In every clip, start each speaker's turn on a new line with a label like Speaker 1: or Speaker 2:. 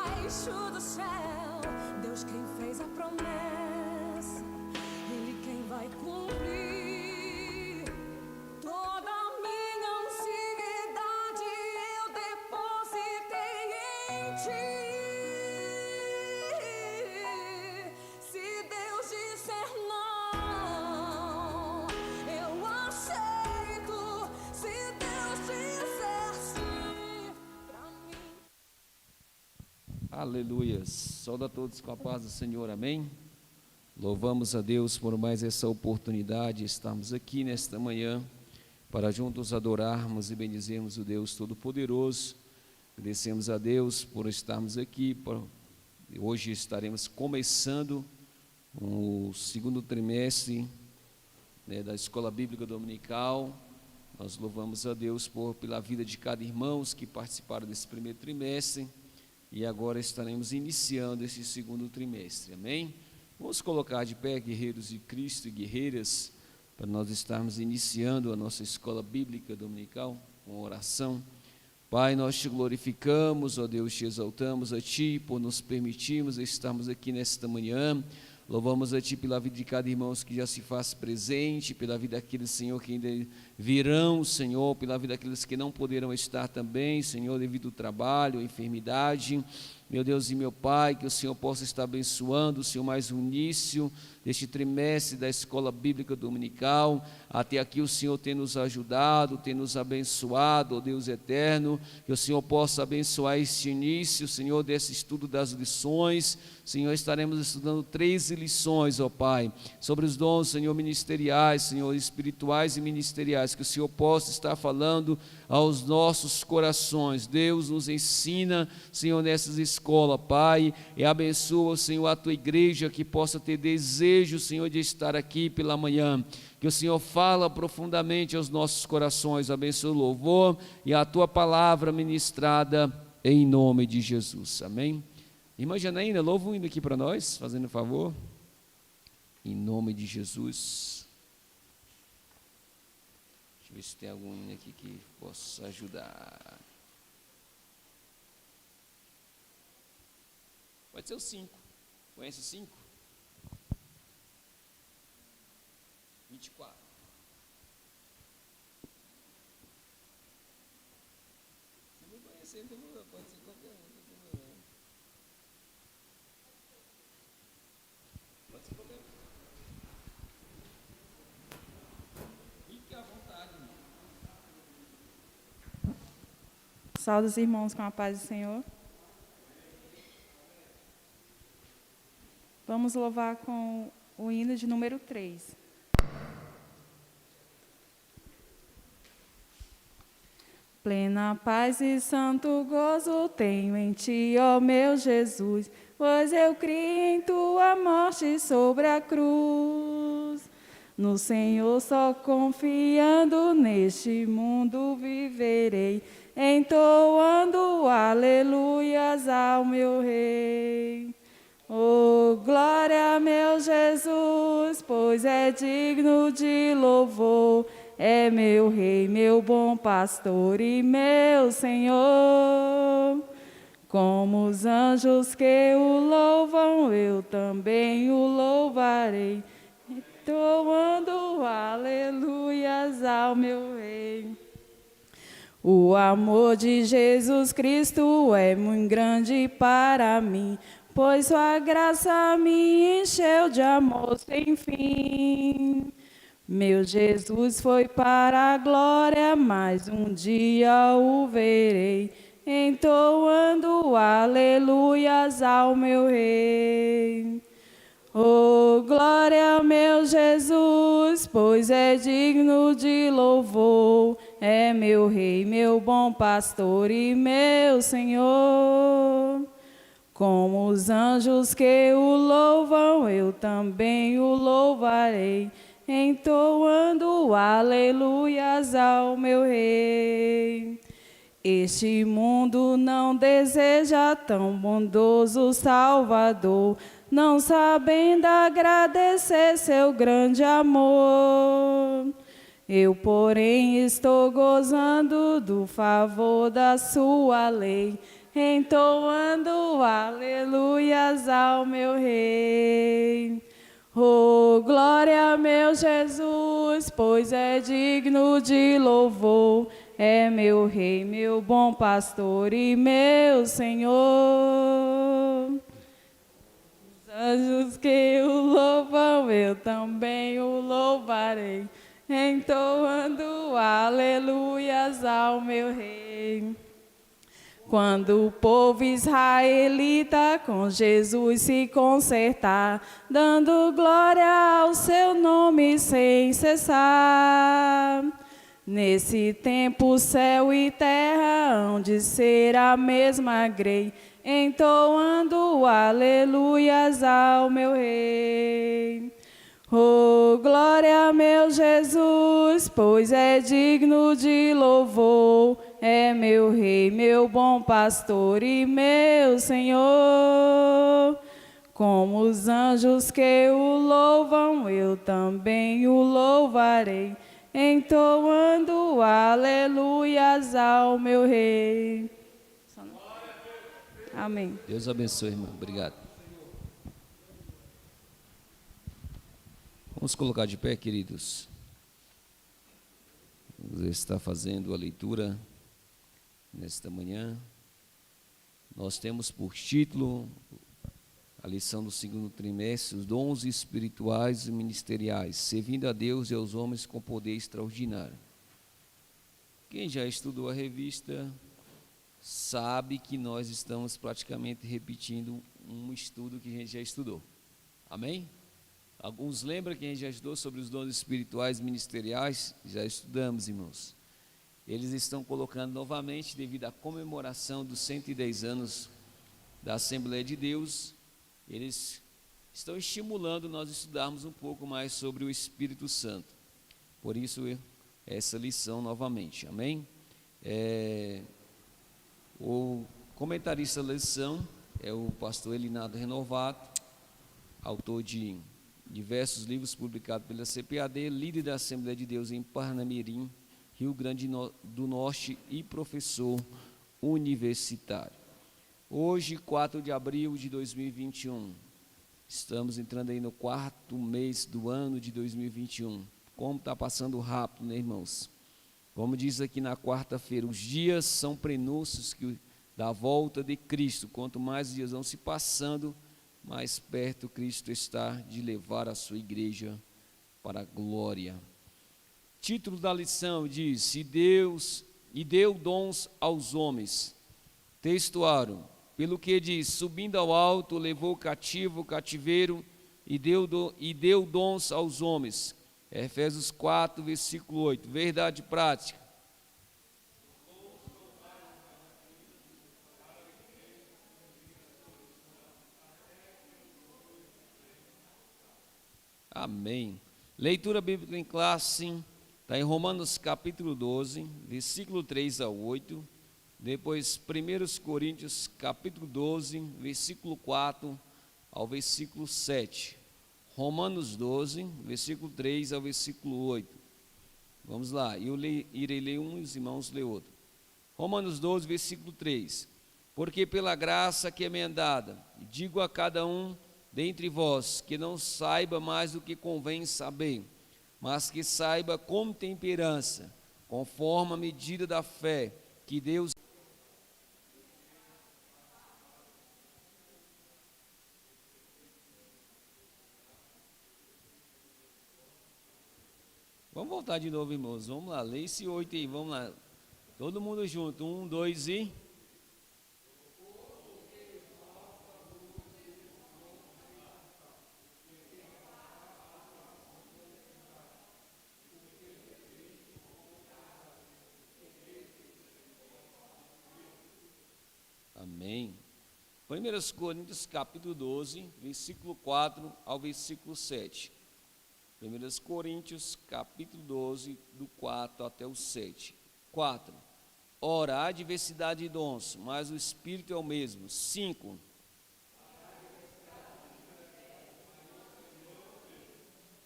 Speaker 1: debaixo do céu, Deus quem fez a promessa, Ele quem vai cumprir. Toda a minha ansiedade eu depositei em Ti. Se Deus disser não, eu aceito. Se Deus disser sim pra mim.
Speaker 2: Aleluia. Saúde a todos com a paz do Senhor, amém? Louvamos a Deus por mais essa oportunidade de estarmos aqui nesta manhã para juntos adorarmos e bendizermos o Deus Todo-Poderoso. Agradecemos a Deus por estarmos aqui. Hoje estaremos começando o segundo trimestre, né, da Escola Bíblica Dominical. Nós louvamos a Deus pela vida de cada irmão que participaram desse primeiro trimestre e agora estaremos iniciando esse segundo trimestre, amém? Vamos colocar de pé, guerreiros de Cristo e guerreiras, para nós estarmos iniciando a nossa Escola Bíblica Dominical com oração. Pai, nós te glorificamos, ó Deus, te exaltamos a Ti por nos permitirmos estarmos aqui nesta manhã. Louvamos a Ti pela vida de cada irmão que já se faz presente, pela vida daqueles, Senhor, que ainda virão, Senhor, pela vida daqueles que não poderão estar também, Senhor, devido ao trabalho, à enfermidade. Meu Deus e meu Pai, que o Senhor possa estar abençoando, Senhor, mais um início deste trimestre da Escola Bíblica Dominical. Até aqui o Senhor tem nos ajudado, tem nos abençoado, ó Deus eterno, que o Senhor possa abençoar este início, Senhor, desse estudo das lições. Senhor, estaremos estudando 13 lições, ó Pai, sobre os dons, Senhor, ministeriais, Senhor, espirituais e ministeriais, que o Senhor possa estar falando aos nossos corações. Deus nos ensina, Senhor, nessas escolas, Pai, e abençoa, Senhor, a Tua igreja, que possa ter desejo, Senhor, de estar aqui pela manhã. Que o Senhor fala profundamente aos nossos corações, abençoa o louvor e a Tua palavra ministrada em nome de Jesus, amém? Irmã Janaína, louva um hino aqui para nós, fazendo um favor, em nome de Jesus. Deixa eu ver se tem algum hino aqui que possa ajudar. Pode ser o 5, conhece o 5? 24. Se não conhecer, pode ser qualquer um. Pode ser qualquer um. Fique à vontade.
Speaker 3: Saúde os irmãos com a paz do Senhor. Vamos louvar com o hino de número 3. Plena paz e santo gozo tenho em Ti, ó meu Jesus, pois eu criei em Tua morte sobre a cruz. No Senhor só confiando neste mundo viverei, entoando aleluias ao meu Rei. Oh, glória, meu Jesus, pois é digno de louvor. É meu Rei, meu bom pastor e meu Senhor. Como os anjos que o louvam, eu também o louvarei, entoando aleluias ao meu Rei. O amor de Jesus Cristo é muito grande para mim, pois Sua graça me encheu de amor sem fim. Meu Jesus foi para a glória, mas um dia o verei, entoando aleluias ao meu Rei. Oh, glória, meu Jesus, pois é digno de louvor. É meu Rei, meu bom pastor e meu Senhor. Como os anjos que o louvam, eu também o louvarei, entoando aleluias ao meu Rei. Este mundo não deseja tão bondoso Salvador, não sabendo agradecer seu grande amor. Eu, porém, estou gozando do favor da sua lei, entoando aleluias ao meu Rei. Oh, glória, meu Jesus, pois é digno de louvor. É meu Rei, meu bom pastor e meu Senhor. Os anjos que o louvam, eu também o louvarei, entoando aleluias ao meu Rei. Quando o povo israelita com Jesus se consertar, dando glória ao seu nome sem cessar. Nesse tempo, céu e terra hão de ser a mesma grei, entoando aleluias ao meu Rei. Oh, glória, meu Jesus, pois é digno de louvor. É meu Rei, meu bom pastor e meu Senhor. Como os anjos que o louvam, eu também o louvarei, entoando aleluias ao meu Rei. Amém.
Speaker 2: Deus abençoe, irmão. Obrigado. Vamos colocar de pé, queridos. Você está fazendo a leitura nesta manhã. Nós temos por título a lição do segundo trimestre, os dons espirituais e ministeriais, servindo a Deus e aos homens com poder extraordinário. Quem já estudou a revista sabe que nós estamos praticamente repetindo um estudo que a gente já estudou. Amém? Alguns lembram que a gente já estudou sobre os dons espirituais e ministeriais? Já estudamos, irmãos. Eles estão colocando novamente, devido à comemoração dos 110 anos da Assembleia de Deus, eles estão estimulando nós estudarmos um pouco mais sobre o Espírito Santo. Por isso, essa lição novamente. Amém? O comentarista da lição é o pastor Elinado Renovato, autor de diversos livros publicados pela CPAD, líder da Assembleia de Deus em Parnamirim, Rio Grande do Norte e professor universitário. Hoje, 4 de abril de 2021, estamos entrando aí no 4º mês do ano de 2021. Como está passando rápido, né, irmãos? Como diz aqui na quarta-feira, os dias são prenúncios da volta de Cristo. Quanto mais os dias vão se passando, mais perto Cristo está de levar a sua igreja para a glória. Título da lição diz: e deu dons aos homens. Textuário: pelo que diz, subindo ao alto, levou cativo o cativeiro e deu dons aos homens. Efésios 4, versículo 8. Verdade prática. Amém. Leitura bíblica em classe, está em Romanos capítulo 12, versículo 3 ao 8. Depois 1 Coríntios capítulo 12, versículo 4 ao versículo 7. Romanos 12, versículo 3 ao versículo 8. Vamos lá, eu irei ler um e os irmãos ler outro. Romanos 12, versículo 3. Porque pela graça que me é dada, digo a cada um dentre vós, que não saiba mais do que convém saber, mas que saiba com temperança, conforme a medida da fé que Deus. Vamos voltar de novo, irmãos. Vamos lá, lê esse 8 aí, vamos lá. Todo mundo junto, 1, 2 e... Amém. 1 Coríntios capítulo 12, versículo 4 ao versículo 7. 1 Coríntios capítulo 12, do 4 até o 7. 4. Ora, há diversidade de dons, mas o Espírito é o mesmo. 5.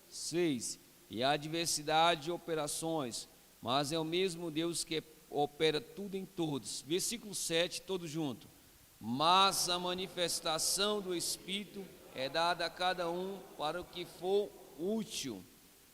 Speaker 2: 6. E há diversidade de operações, mas é o mesmo Deus que opera tudo em todos. Versículo 7, todo junto. mas a manifestação do Espírito é dada a cada um para o que for útil.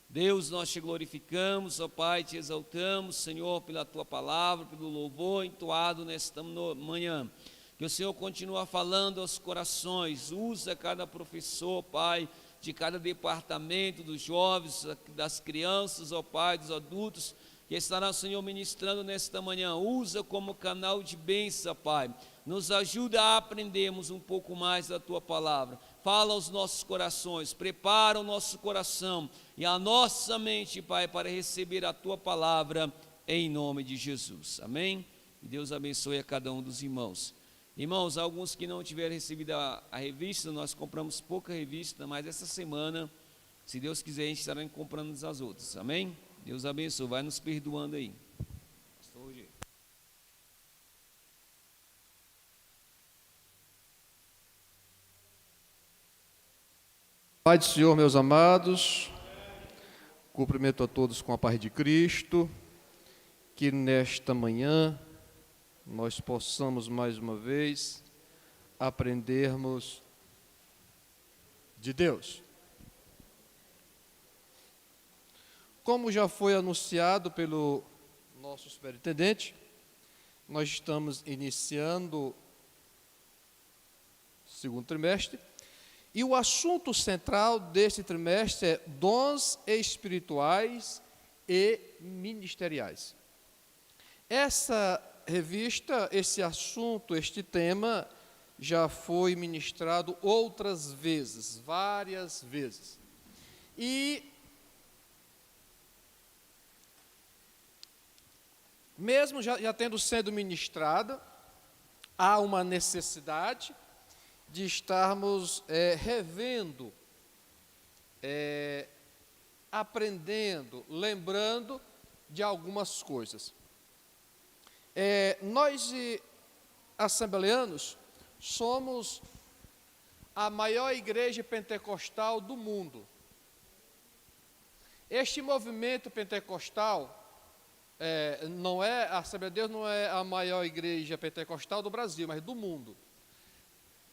Speaker 2: Deus, nós te glorificamos, ó Pai, te exaltamos, Senhor, pela tua palavra, pelo louvor entoado nesta manhã. Que o Senhor continue falando aos corações, usa cada professor, Pai, de cada departamento, dos jovens, das crianças, ó Pai, dos adultos, que estará o Senhor ministrando nesta manhã. Usa como canal de bênção, Pai. Nos ajuda a aprendermos um pouco mais da tua palavra. Fala aos nossos corações, prepara o nosso coração e a nossa mente, Pai, para receber a tua palavra em nome de Jesus. Amém? E Deus abençoe a cada um dos irmãos. Irmãos, alguns que não tiveram recebido a revista, nós compramos pouca revista, mas essa semana, se Deus quiser, a gente estará comprando as outras. Amém? Deus abençoe, vai nos perdoando aí. Pastor Rogério.
Speaker 4: Pai do Senhor, meus amados, cumprimento a todos com a paz de Cristo, que nesta manhã nós possamos mais uma vez aprendermos de Deus. Como já foi anunciado pelo nosso superintendente, nós estamos iniciando o segundo trimestre, e o assunto central deste trimestre é dons espirituais e ministeriais. Essa revista, esse assunto, este tema, já foi ministrado outras vezes, várias vezes. E mesmo já tendo sido ministrada, há uma necessidade de estarmos revendo, aprendendo, lembrando de algumas coisas. Nós, assembleanos, somos a maior igreja pentecostal do mundo. Este movimento pentecostal, a Assembleia de Deus não é a maior igreja pentecostal do Brasil, mas do mundo.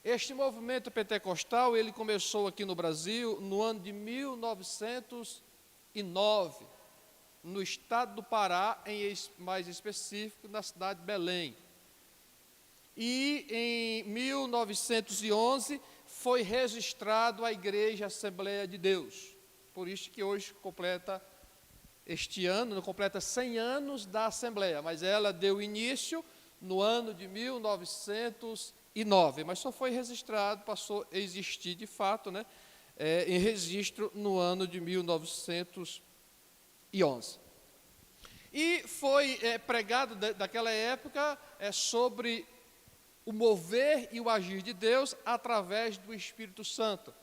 Speaker 4: Este movimento pentecostal, ele começou aqui no Brasil no ano de 1909, no estado do Pará, mais específico, na cidade de Belém. E em 1911 foi registrado a Igreja Assembleia de Deus. Por isso que hoje este ano, completa 100 anos da Assembleia, mas ela deu início no ano de 1909, mas só foi registrado, passou a existir de fato, em registro no ano de 1911. E foi pregado daquela época sobre o mover e o agir de Deus através do Espírito Santo.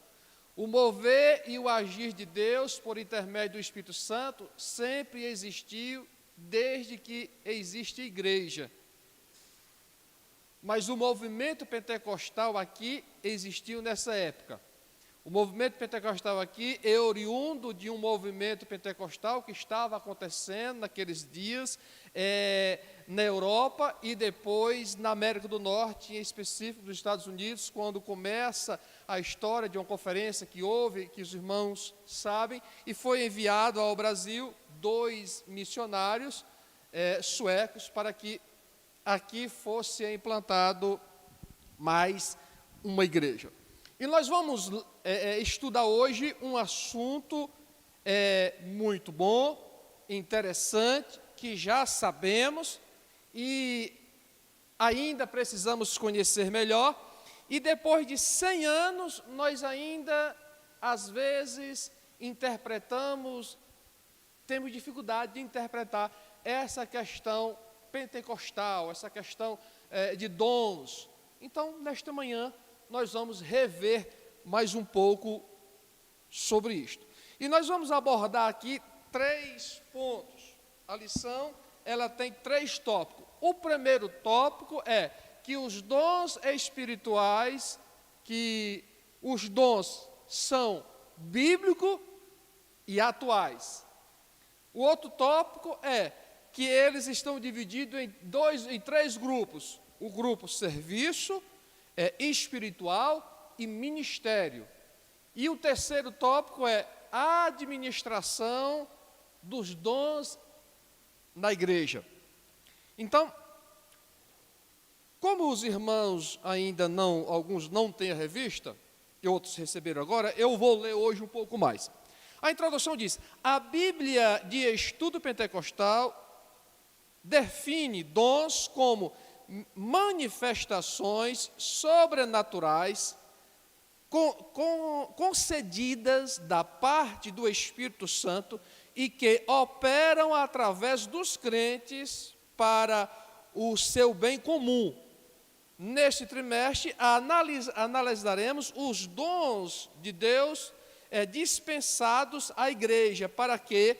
Speaker 4: O mover e o agir de Deus por intermédio do Espírito Santo sempre existiu desde que existe igreja. Mas o movimento pentecostal aqui existiu nessa época. O movimento pentecostal aqui é oriundo de um movimento pentecostal que estava acontecendo naqueles dias na Europa e depois na América do Norte, em específico nos Estados Unidos, quando começa a história de uma conferência que houve, que os irmãos sabem, e foi enviado ao Brasil 2 missionários suecos para que aqui fosse implantado mais uma igreja. E nós vamos estudar hoje um assunto muito bom, interessante, que já sabemos e ainda precisamos conhecer melhor. E depois de 100 anos, nós ainda, às vezes, temos dificuldade de interpretar essa questão pentecostal, essa questão de dons. Então, nesta manhã, nós vamos rever mais um pouco sobre isto. E nós vamos abordar aqui 3 pontos. A lição, ela tem 3 tópicos. O primeiro tópico é que os dons espirituais, que os dons são bíblicos e atuais. O outro tópico é que eles estão divididos em 3 grupos. O grupo serviço, espiritual e ministério. E o terceiro tópico é a administração dos dons na igreja. Então, como os irmãos ainda não, alguns não têm a revista, e outros receberam agora, eu vou ler hoje um pouco mais. A introdução diz: a Bíblia de Estudo Pentecostal define dons como manifestações sobrenaturais concedidas da parte do Espírito Santo e que operam através dos crentes para o seu bem comum. Neste trimestre, analisaremos os dons de Deus dispensados à igreja, para que,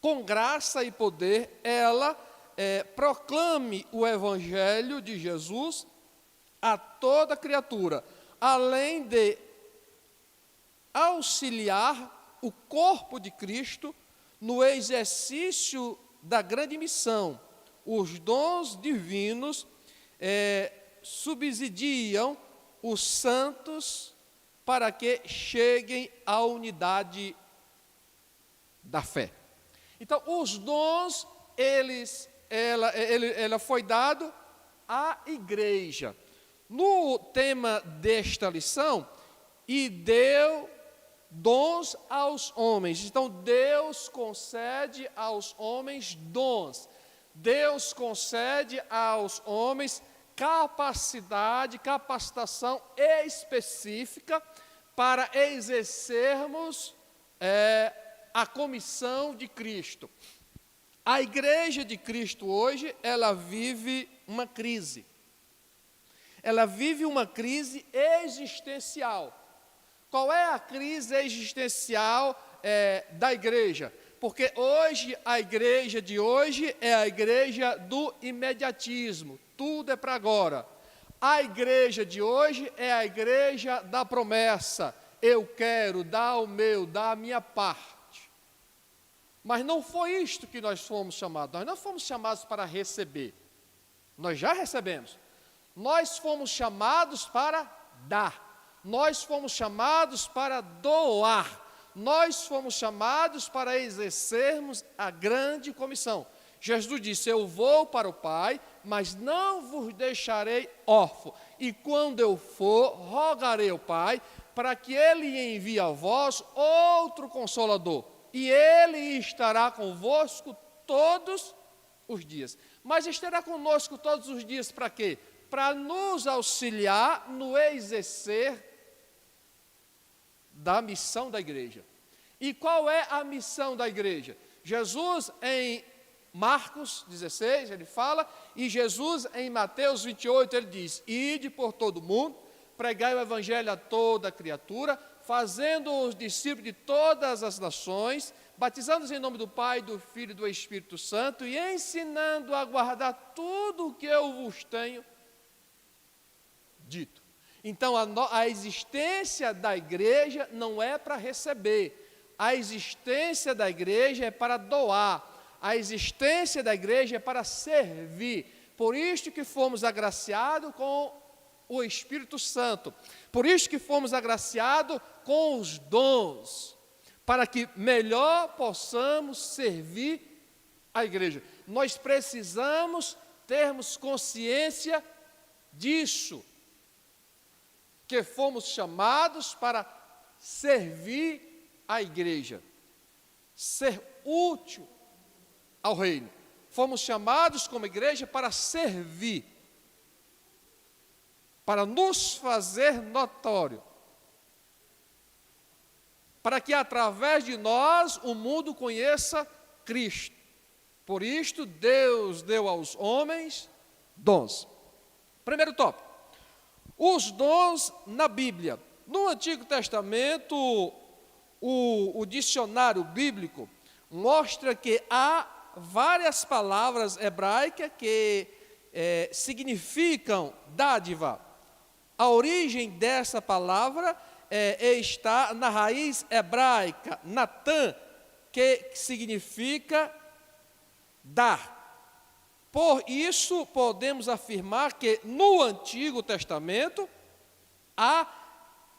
Speaker 4: com graça e poder, ela proclame o Evangelho de Jesus a toda criatura, além de auxiliar o corpo de Cristo no exercício da grande missão. Os dons divinos subsidiam os santos para que cheguem à unidade da fé. Então, os dons, ela foi dado à igreja. No tema desta lição, e deu dons aos homens. Então, Deus concede aos homens dons. Deus concede aos homens capacitação específica para exercermos a comissão de Cristo. A igreja de Cristo hoje, ela vive uma crise. Ela vive uma crise existencial. Qual é a crise existencial da igreja? Porque hoje, a igreja de hoje é a igreja do imediatismo. Tudo é para agora. A igreja de hoje é a igreja da promessa. Eu quero dar o meu, dar a minha parte. Mas não foi isto que nós fomos chamados. Nós não fomos chamados para receber. Nós já recebemos. Nós fomos chamados para dar. Nós fomos chamados para doar. Nós fomos chamados para exercermos a grande comissão. Jesus disse: eu vou para o Pai, mas não vos deixarei órfão. E quando eu for, rogarei ao Pai, para que Ele envie a vós outro Consolador. E Ele estará convosco todos os dias. Mas estará conosco todos os dias para quê? Para nos auxiliar no exercer da missão da igreja. E qual é a missão da igreja? Jesus, em Marcos 16, ele fala, e Jesus, em Mateus 28, ele diz: ide por todo o mundo, pregai o evangelho a toda criatura, fazendo-os discípulos de todas as nações, batizando-os em nome do Pai, do Filho e do Espírito Santo, e ensinando a guardar tudo o que eu vos tenho dito. Então, a existência da igreja não é para receber, a existência da igreja é para doar, a existência da igreja é para servir. Por isso que fomos agraciados com o Espírito Santo, por isso que fomos agraciados com os dons, para que melhor possamos servir a igreja. Nós precisamos termos consciência disso, que fomos chamados para servir a igreja, ser útil ao reino. Fomos chamados como igreja para servir, para nos fazer notório, para que através de nós o mundo conheça Cristo. Por isto Deus deu aos homens dons. Primeiro tópico: os dons na Bíblia. No Antigo Testamento, o dicionário bíblico mostra que há várias palavras hebraicas que significam dádiva. A origem dessa palavra está na raiz hebraica, Natan, que significa dar. Por isso, podemos afirmar que no Antigo Testamento há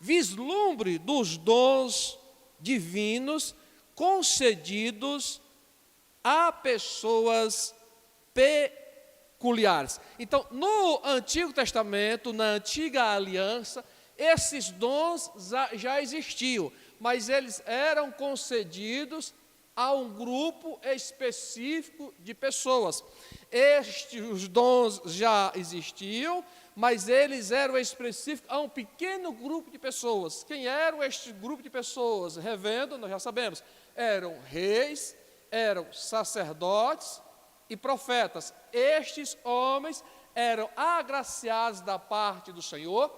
Speaker 4: vislumbre dos dons divinos concedidos a pessoas peculiares. Então, no Antigo Testamento, na Antiga Aliança, esses dons já existiam, mas eles eram concedidos a um grupo específico de pessoas. Os dons já existiam, mas eles eram específicos a um pequeno grupo de pessoas. Quem eram este grupo de pessoas? Revendo, nós já sabemos, eram reis, eram sacerdotes e profetas. Estes homens eram agraciados da parte do Senhor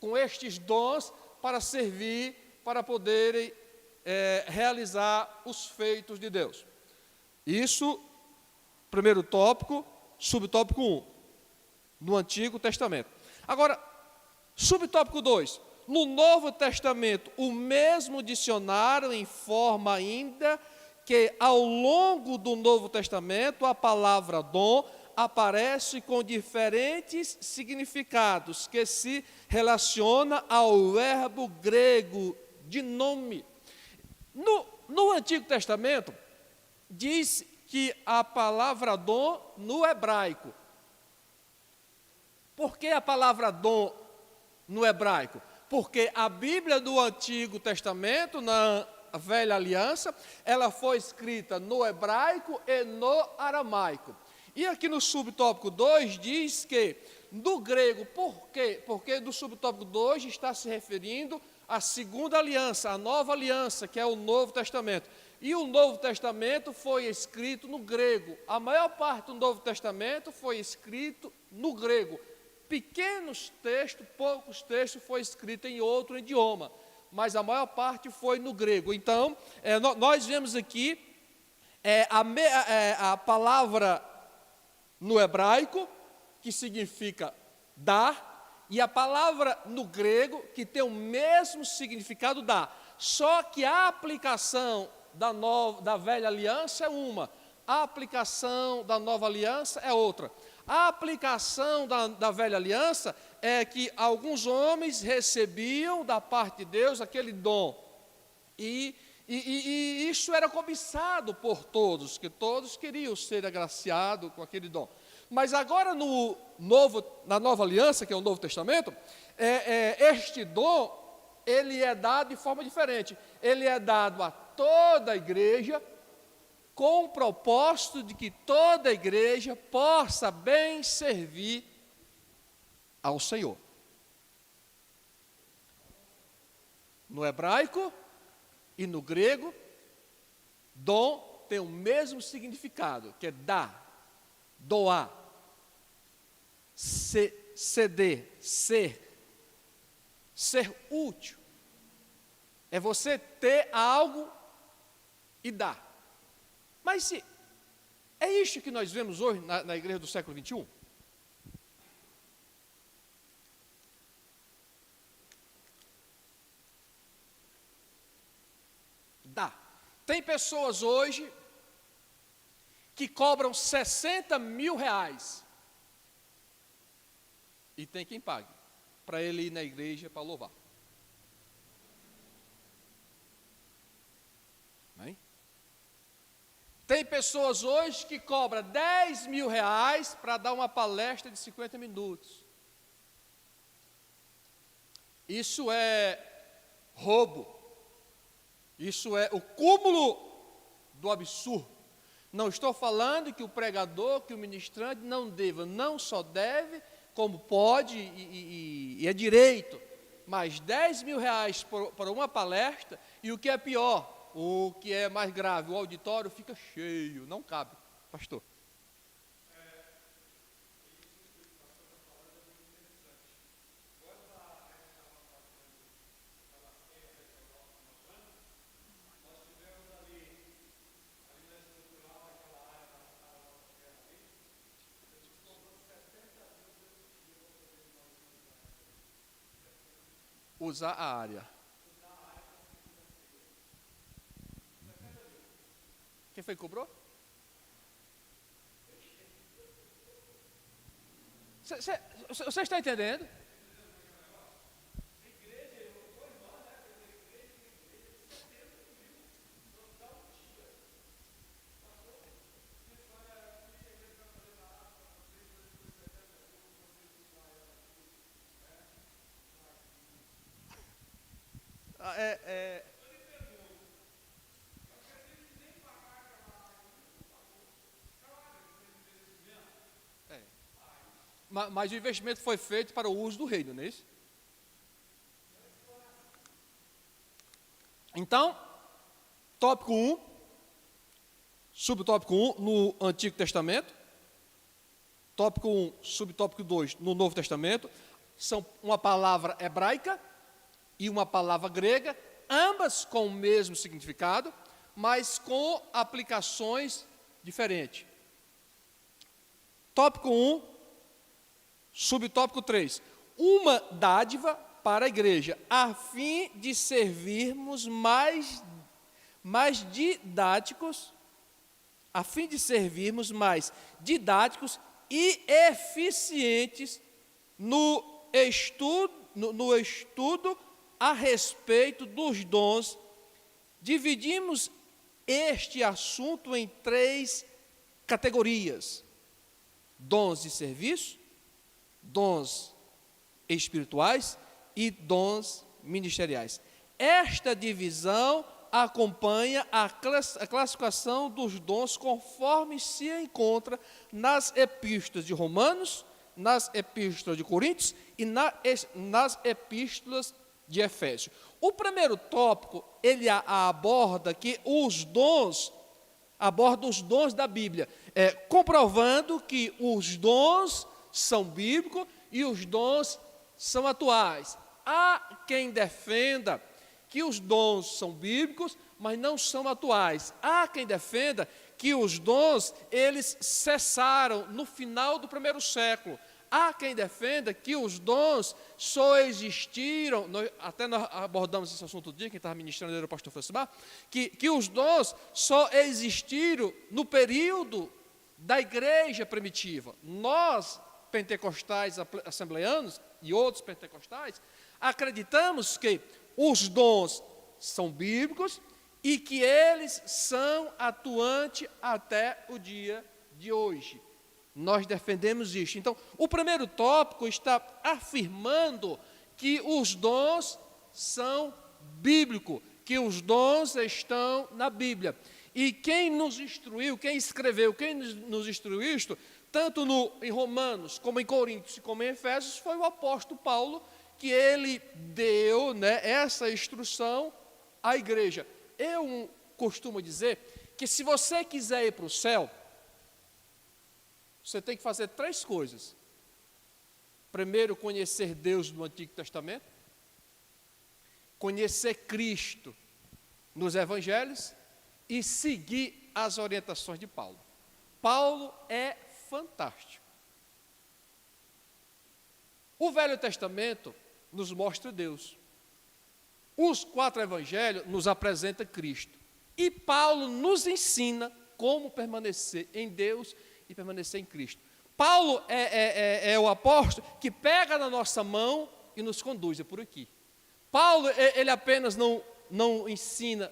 Speaker 4: com estes dons para servir, para poderem realizar os feitos de Deus. Isso, primeiro tópico, subtópico 1, no Antigo Testamento. Agora, subtópico 2, no Novo Testamento, o mesmo dicionário informa ainda que ao longo do Novo Testamento a palavra dom aparece com diferentes significados que se relaciona ao verbo grego dinome. No Antigo Testamento, diz que a palavra dom no hebraico. Por que a palavra dom no hebraico? Porque a Bíblia do Antigo Testamento, na Velha Aliança, ela foi escrita no hebraico e no aramaico. E aqui no subtópico 2 diz que no grego, por quê? Porque do subtópico 2 está se referindo à segunda aliança, a nova aliança, que é o Novo Testamento. E o Novo Testamento foi escrito no grego. A maior parte do Novo Testamento foi escrito no grego. Pequenos textos, poucos textos foi escrito em outro idioma, mas a maior parte foi no grego. Então, nós vemos aqui a palavra no hebraico, que significa dar, e a palavra no grego, que tem o mesmo significado dar. Só que a aplicação da velha aliança é uma, a aplicação da nova aliança é outra. A aplicação da velha aliança é que alguns homens recebiam da parte de Deus aquele dom. E isso era cobiçado por todos, que todos queriam ser agraciados com aquele dom. Mas agora na nova aliança, que é o Novo Testamento, este dom, ele é dado de forma diferente. Ele é dado a toda a igreja, com o propósito de que toda a igreja possa bem servir ao Senhor. No hebraico e no grego, dom tem o mesmo significado, que é dar, doar, ceder, ser útil. É você ter algo e dar. Mas é isso que nós vemos hoje na igreja do século XXI? Dá. Tem pessoas hoje que cobram 60 mil reais e tem quem pague para ele ir na igreja para louvar. Amém? Tem pessoas hoje que cobram 10 mil reais para dar uma palestra de 50 minutos. Isso é roubo. Isso é o cúmulo do absurdo. Não estou falando que o pregador, que o ministrante não deva, não só deve, como pode e é direito, mas 10 mil reais para uma palestra, e o que é pior, o que é mais grave, o auditório fica cheio, não cabe, pastor. Usar a área. Quem foi que cobrou? Você está entendendo? Mas o investimento foi feito para o uso do reino, não é isso? Então, tópico 1, subtópico 1 no Antigo Testamento, tópico 1, subtópico 2 no Novo Testamento, são uma palavra hebraica e uma palavra grega, ambas com o mesmo significado, mas com aplicações diferentes. Tópico 1, subtópico 3. Uma dádiva para a igreja, a fim de servirmos mais didáticos, e eficientes no estudo a respeito dos dons. Dividimos este assunto em 3 categorias: dons de serviço, dons espirituais e dons ministeriais. Esta divisão acompanha a classificação dos dons conforme se encontra nas epístolas de Romanos, nas epístolas de Coríntios e nas epístolas de Efésios. O primeiro tópico, ele aborda os dons da Bíblia, comprovando que os dons são bíblicos e os dons são atuais. Há quem defenda que os dons são bíblicos, mas não são atuais. Há quem defenda que os dons, eles cessaram no final do 1º século. Há quem defenda que os dons só existiram, até nós abordamos esse assunto do dia, quem estava ministrando era o pastor Francimar, que os dons só existiram no período da igreja primitiva. Nós, pentecostais, assembleanos e outros pentecostais, acreditamos que os dons são bíblicos e que eles são atuantes até o dia de hoje. Nós defendemos isso. Então, o primeiro tópico está afirmando que os dons são bíblicos, que os dons estão na Bíblia. E quem nos instruiu, quem escreveu, quem nos instruiu isto, tanto em Romanos, como em Coríntios, como em Efésios, foi o apóstolo Paulo, que ele deu, essa instrução à igreja. Eu costumo dizer que se você quiser ir para o céu, você tem que fazer 3 coisas. Primeiro, conhecer Deus no Antigo Testamento, conhecer Cristo nos Evangelhos e seguir as orientações de Paulo. Paulo é fantástico. O Velho Testamento nos mostra Deus. Os 4 evangelhos nos apresentam Cristo. E Paulo nos ensina como permanecer em Deus e permanecer em Cristo. Paulo é o apóstolo que pega na nossa mão e nos conduz, é por aqui. Paulo, ele apenas não ensina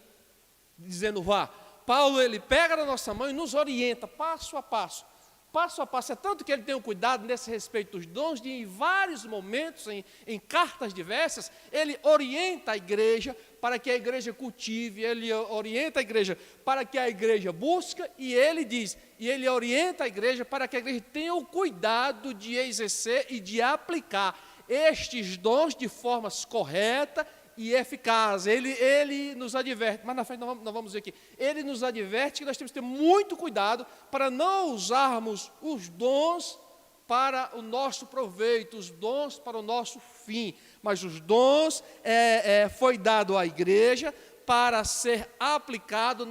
Speaker 4: dizendo vá. Paulo, ele pega na nossa mão e nos orienta passo a passo. Passo a passo, é tanto que ele tem um cuidado nesse respeito dos dons, de em vários momentos, em cartas diversas, ele orienta a igreja para que a igreja cultive, ele orienta a igreja para que a igreja busque, e ele orienta a igreja para que a igreja tenha o cuidado de exercer e de aplicar estes dons de forma correta e eficaz. Ele nos adverte, mas na frente nós vamos ver aqui, ele nos adverte que nós temos que ter muito cuidado para não usarmos os dons para o nosso proveito, os dons para o nosso fim, mas os dons foi dado à igreja para ser aplicado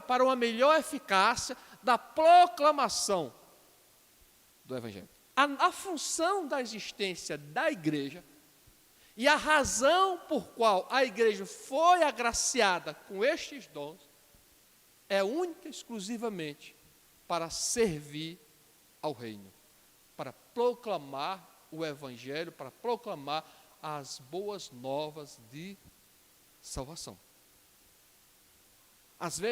Speaker 4: para uma melhor eficácia da proclamação do Evangelho. A função da existência da igreja e a razão por qual a igreja foi agraciada com estes dons é única e exclusivamente para servir ao reino, proclamar o Evangelho, para proclamar as boas novas de salvação.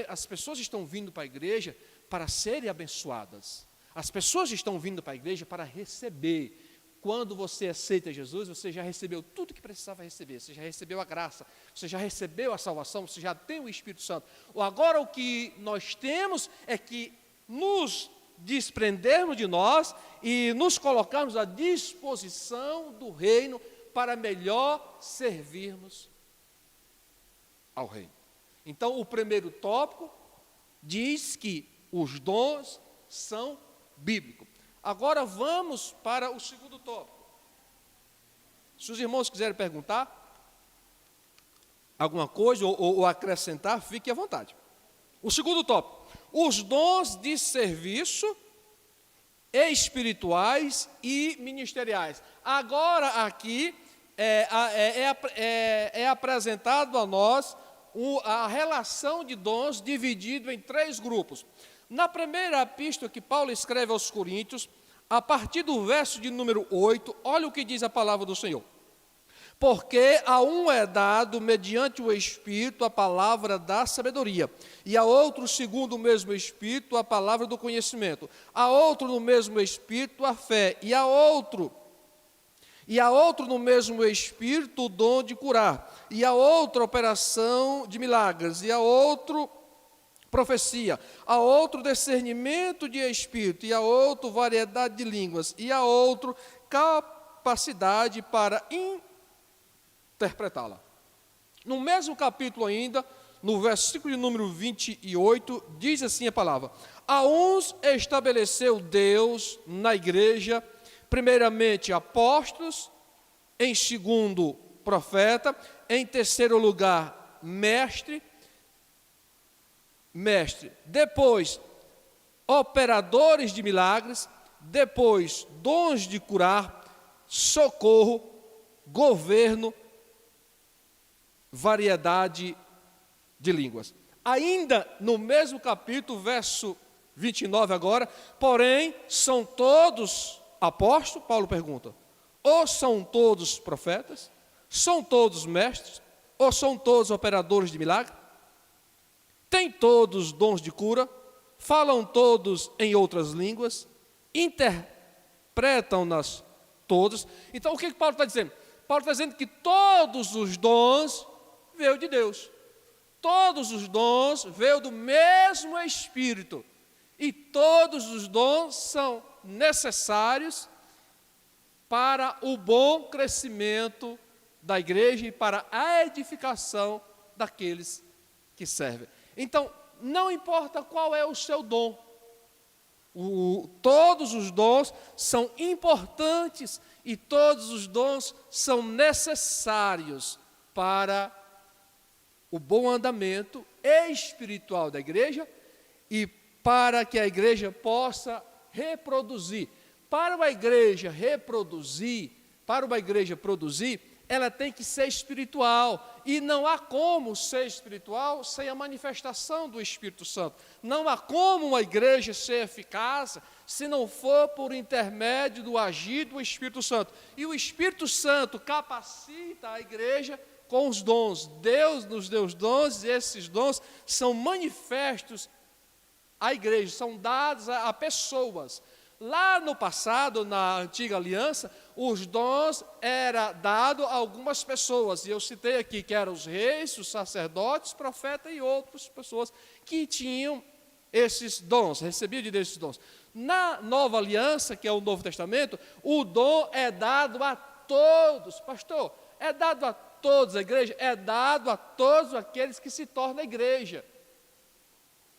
Speaker 4: As pessoas estão vindo para a igreja para serem abençoadas. As pessoas estão vindo para a igreja para receber. Quando você aceita Jesus, você já recebeu tudo que precisava receber. Você já recebeu a graça, você já recebeu a salvação, você já tem o Espírito Santo. Agora o que nós temos é que nos desprendermos de nós e nos colocarmos à disposição do reino para melhor servirmos ao reino. Então, o primeiro tópico diz que os dons são bíblicos. Agora vamos para o segundo tópico. Se os irmãos quiserem perguntar alguma coisa ou acrescentar, fique à vontade. O segundo tópico: os dons de serviço espirituais e ministeriais. Agora aqui é apresentado a nós a relação de dons dividido em 3 grupos. Na primeira epístola que Paulo escreve aos Coríntios, a partir do verso de número 8, olha o que diz a palavra do Senhor. Porque a um é dado, mediante o Espírito, a palavra da sabedoria, e a outro, segundo o mesmo Espírito, a palavra do conhecimento, a outro, no mesmo Espírito, a fé, e a outro, no mesmo Espírito, o dom de curar, e a outra, operação de milagres, e a outro, profecia, a outro, discernimento de Espírito, e a outro, variedade de línguas, e a outro, capacidade para interpretá-la. No mesmo capítulo ainda, no versículo de número 28, diz assim a palavra: a uns estabeleceu Deus na igreja, primeiramente apóstolos, em segundo profeta, em terceiro lugar mestre, depois operadores de milagres, depois dons de curar, socorro, governo, variedade de línguas. Ainda no mesmo capítulo, verso 29 agora, porém, são todos apóstolos? Paulo pergunta. Ou são todos profetas? São todos mestres? Ou são todos operadores de milagre? Têm todos dons de cura? Falam todos em outras línguas? Interpretam-nas todos? Então, o que Paulo está dizendo? Paulo está dizendo que todos os dons veio de Deus. Todos os dons veio do mesmo Espírito. E todos os dons são necessários para o bom crescimento da igreja e para a edificação daqueles que servem. Então, não importa qual é o seu dom, todos os dons são importantes e todos os dons são necessários para o bom andamento espiritual da igreja e para que a igreja possa reproduzir. Para uma igreja produzir, ela tem que ser espiritual. E não há como ser espiritual sem a manifestação do Espírito Santo. Não há como uma igreja ser eficaz se não for por intermédio do agir do Espírito Santo. E o Espírito Santo capacita a igreja com os dons. Deus nos deu os dons e esses dons são manifestos à igreja, são dados a pessoas. Lá no passado, na antiga aliança, os dons eram dados a algumas pessoas, e eu citei aqui que eram os reis, os sacerdotes, profetas e outras pessoas que tinham esses dons, recebiam de Deus esses dons. Na nova aliança, que é o Novo Testamento, o dom é dado a todos. Pastor, é dado a todos a igreja? É dado a todos aqueles que se tornam a igreja.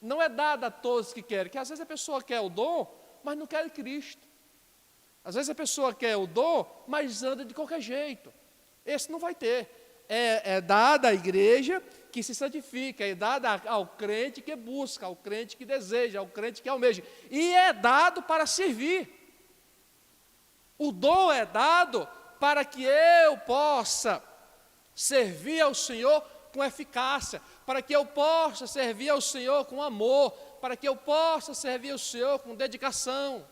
Speaker 4: Não é dado a todos que querem, porque às vezes a pessoa quer o dom, mas não quer Cristo. Às vezes a pessoa quer o dom, mas anda de qualquer jeito. Esse não vai ter. É dada à igreja que se santifica, é dada ao crente que busca, ao crente que deseja, ao crente que almeja. E é dado para servir. O dom é dado para que eu possa servir ao Senhor com eficácia, para que eu possa servir ao Senhor com amor, para que eu possa servir ao Senhor com dedicação.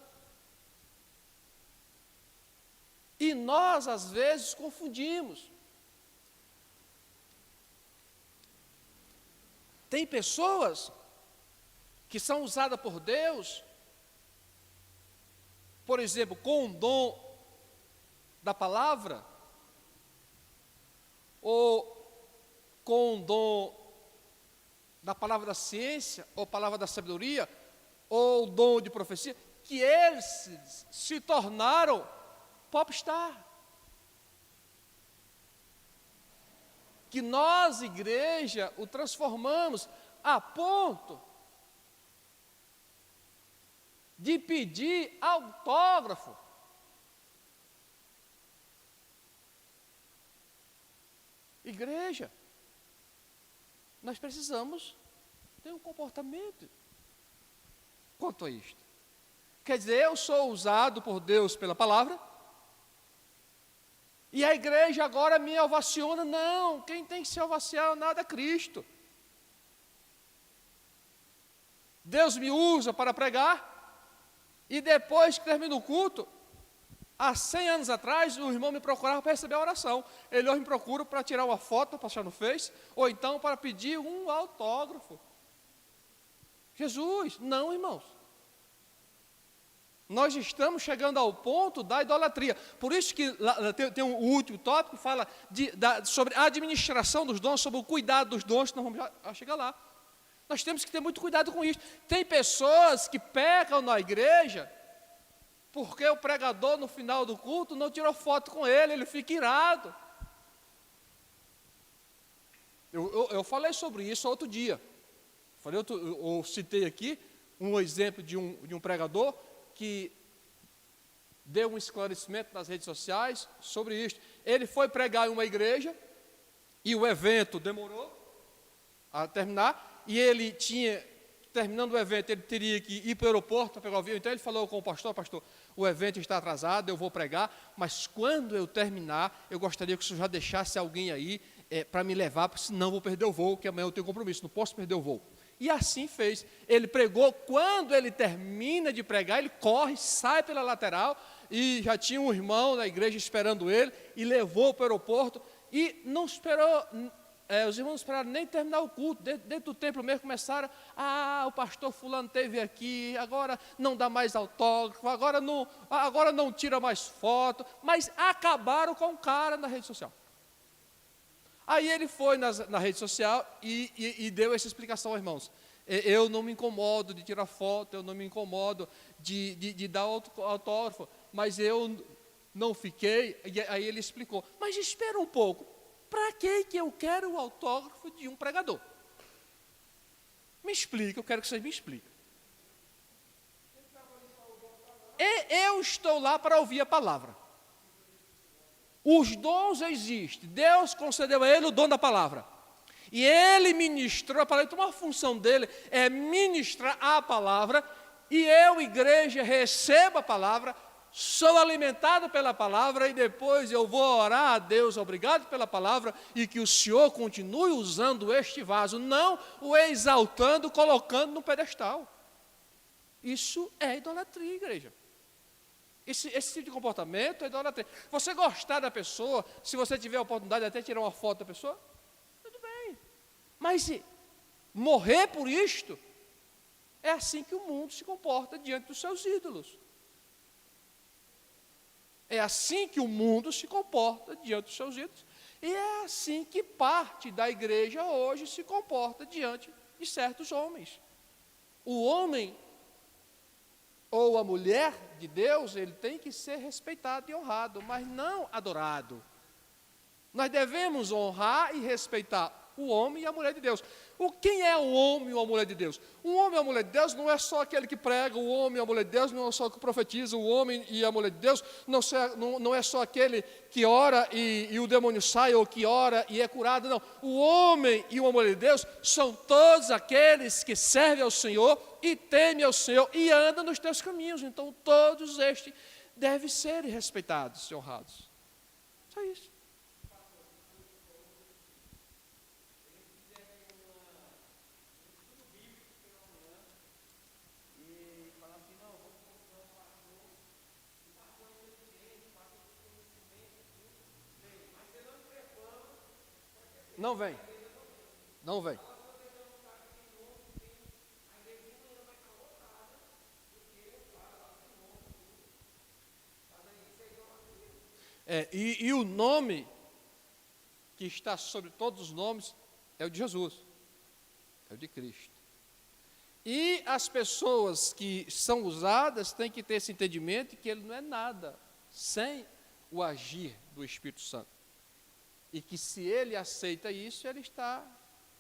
Speaker 4: E nós, às vezes, confundimos. Tem pessoas que são usadas por Deus, por exemplo, com o dom da palavra, ou com o dom da palavra da ciência, ou palavra da sabedoria, ou o dom de profecia, que eles se tornaram popstar. Que nós, igreja, o transformamos a ponto de pedir autógrafo. Igreja, nós precisamos ter um comportamento quanto a isto. Quer dizer, eu sou usado por Deus pela palavra, e a igreja agora me ovaciona. Não, quem tem que ser ovacionado é Cristo. Deus me usa para pregar, e depois que termina o culto, há 100 anos atrás, o irmão me procurava para receber a oração. Ele hoje me procura para tirar uma foto, para postar no Face, ou então para pedir um autógrafo. Jesus, não, irmãos. Nós estamos chegando ao ponto da idolatria. Por isso que tem um último tópico que fala sobre a administração dos dons, sobre o cuidado dos dons, nós vamos já chegar lá. Nós temos que ter muito cuidado com isso. Tem pessoas que pecam na igreja porque o pregador, no final do culto, não tirou foto com ele, ele fica irado. Eu falei sobre isso outro dia. Eu citei aqui um exemplo de um pregador que deu um esclarecimento nas redes sociais sobre isso. Ele foi pregar em uma igreja e o evento demorou a terminar, e ele tinha, terminando o evento, ele teria que ir para o aeroporto para pegar o avião. Então ele falou com o pastor: pastor, o evento está atrasado, eu vou pregar, mas quando eu terminar, eu gostaria que o senhor já deixasse alguém aí para me levar, porque senão eu vou perder o voo, que amanhã eu tenho compromisso, não posso perder o voo. E assim fez. Ele pregou. Quando ele termina de pregar, ele corre, sai pela lateral, e já tinha um irmão da igreja esperando ele, e levou para o aeroporto, e não esperou, os irmãos não esperaram nem terminar o culto. Dentro do templo mesmo começaram: o pastor fulano esteve aqui, agora não dá mais autógrafo, agora não tira mais foto, mas acabaram com o cara na rede social. Aí ele foi na rede social e deu essa explicação, irmãos. Eu não me incomodo de tirar foto, eu não me incomodo de dar autógrafo, mas eu não fiquei. E aí ele explicou: mas espera um pouco, para que eu quero o autógrafo de um pregador? Me explica, eu quero que vocês me expliquem. Eu estou lá para ouvir a palavra. Os dons existem. Deus concedeu a ele o dom da palavra. E ele ministrou a palavra. Então a função dele é ministrar a palavra. E eu, igreja, recebo a palavra, sou alimentado pela palavra, e depois eu vou orar a Deus: obrigado pela palavra, e que o Senhor continue usando este vaso, não o exaltando, colocando no pedestal. Isso é idolatria, igreja. Esse tipo de comportamento é idolatria. Você gostar da pessoa, se você tiver a oportunidade de até tirar uma foto da pessoa, tudo bem. Mas se morrer por isto, é assim que o mundo se comporta diante dos seus ídolos. É assim que o mundo se comporta diante dos seus ídolos. E é assim que parte da igreja hoje se comporta diante de certos homens. O homem ou a mulher de Deus, ele tem que ser respeitado e honrado, mas não adorado. Nós devemos honrar e respeitar o homem e a mulher de Deus. Quem é o homem ou a mulher de Deus? O homem ou a mulher de Deus não é só aquele que prega, o homem ou a mulher de Deus não é só o que profetiza, o homem e a mulher de Deus não é só aquele que ora e o demônio sai, ou que ora e é curado, não. O homem e a mulher de Deus são todos aqueles que servem ao Senhor e temem ao Senhor e andam nos teus caminhos. Então todos estes devem ser respeitados e honrados. Só isso. Não vem. Não vem. E o nome que está sobre todos os nomes é o de Jesus, é o de Cristo. E as pessoas que são usadas têm que ter esse entendimento que ele não é nada sem o agir do Espírito Santo. E que se ele aceita isso, ele está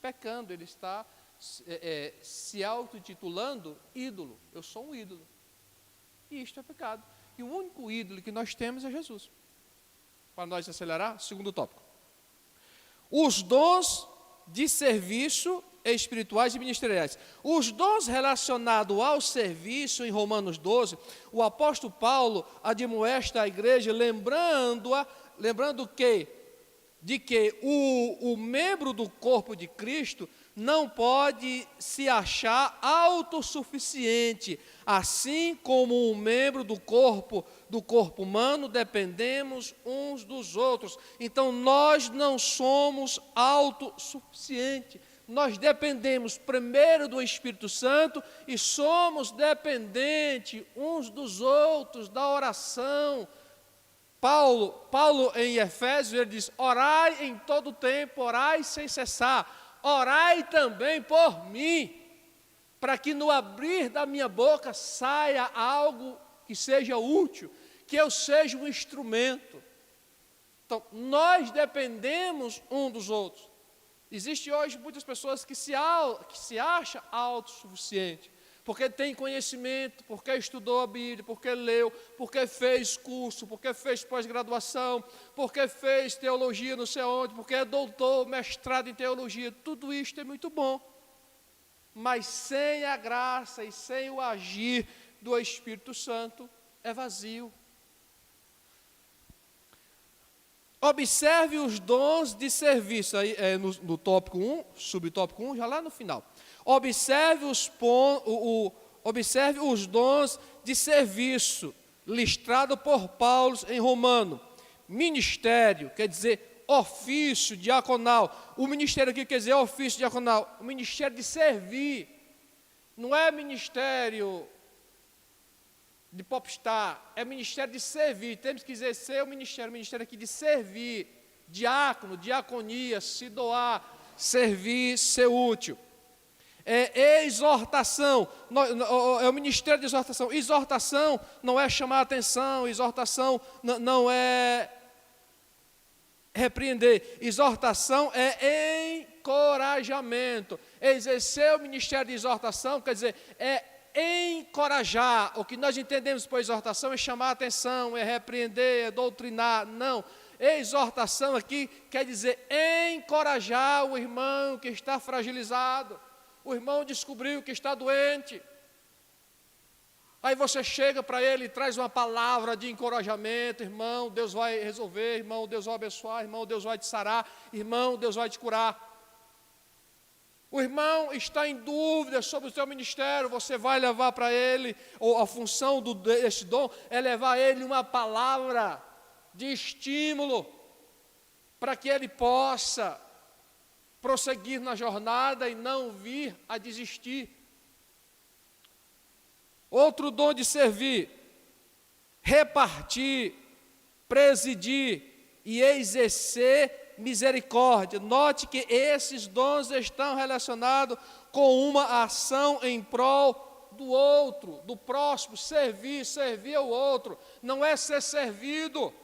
Speaker 4: pecando, ele está se auto-intitulando ídolo. Eu sou um ídolo. E isto é pecado. E o único ídolo que nós temos é Jesus. Para nós acelerar, segundo tópico. Os dons de serviço espirituais e ministeriais. Os dons relacionados ao serviço, em Romanos 12, o apóstolo Paulo admoesta a igreja, lembrando que o membro do corpo de Cristo não pode se achar autossuficiente, assim como um membro do corpo humano, dependemos uns dos outros. Então, nós não somos autossuficientes. Nós dependemos primeiro do Espírito Santo e somos dependentes uns dos outros, da oração. Paulo em Efésios, ele diz: orai em todo tempo, orai sem cessar, orai também por mim, para que no abrir da minha boca saia algo que seja útil, que eu seja um instrumento. Então, nós dependemos um dos outros. Existem hoje muitas pessoas que se acham autossuficientes, porque tem conhecimento, porque estudou a Bíblia, porque leu, porque fez curso, porque fez pós-graduação, porque fez teologia não sei onde, porque é doutor, mestrado em teologia. Tudo isto é muito bom, mas sem a graça e sem o agir do Espírito Santo é vazio. Observe os dons de serviço, aí no tópico 1, subtópico 1, já lá no final. Observe os dons de serviço, listrado por Paulo em Romano. Ministério, quer dizer ofício diaconal. O ministério aqui quer dizer ofício diaconal, o ministério de servir. Não é ministério de popstar, é ministério de servir. Temos que exercer o ministério aqui de servir, diácono, diaconia, se doar, servir, ser útil. Exortação, é o ministério de exortação. Exortação não é chamar a atenção, exortação não é repreender, exortação é encorajamento. Exercer o ministério de exortação quer dizer, encorajar. O que nós entendemos por exortação é chamar a atenção, é repreender, é doutrinar. Não, exortação aqui quer dizer encorajar o irmão que está fragilizado. O irmão descobriu que está doente. Aí você chega para ele e traz uma palavra de encorajamento: irmão, Deus vai resolver, irmão, Deus vai abençoar, irmão, Deus vai te sarar, irmão, Deus vai te curar. O irmão está em dúvida sobre o seu ministério, você vai levar para ele, ou a função desse dom é levar a ele uma palavra de estímulo, para que ele possa prosseguir na jornada e não vir a desistir. Outro dom de servir, repartir, presidir e exercer misericórdia. Note que esses dons estão relacionados com uma ação em prol do outro, do próximo, servir ao outro, não é ser servido.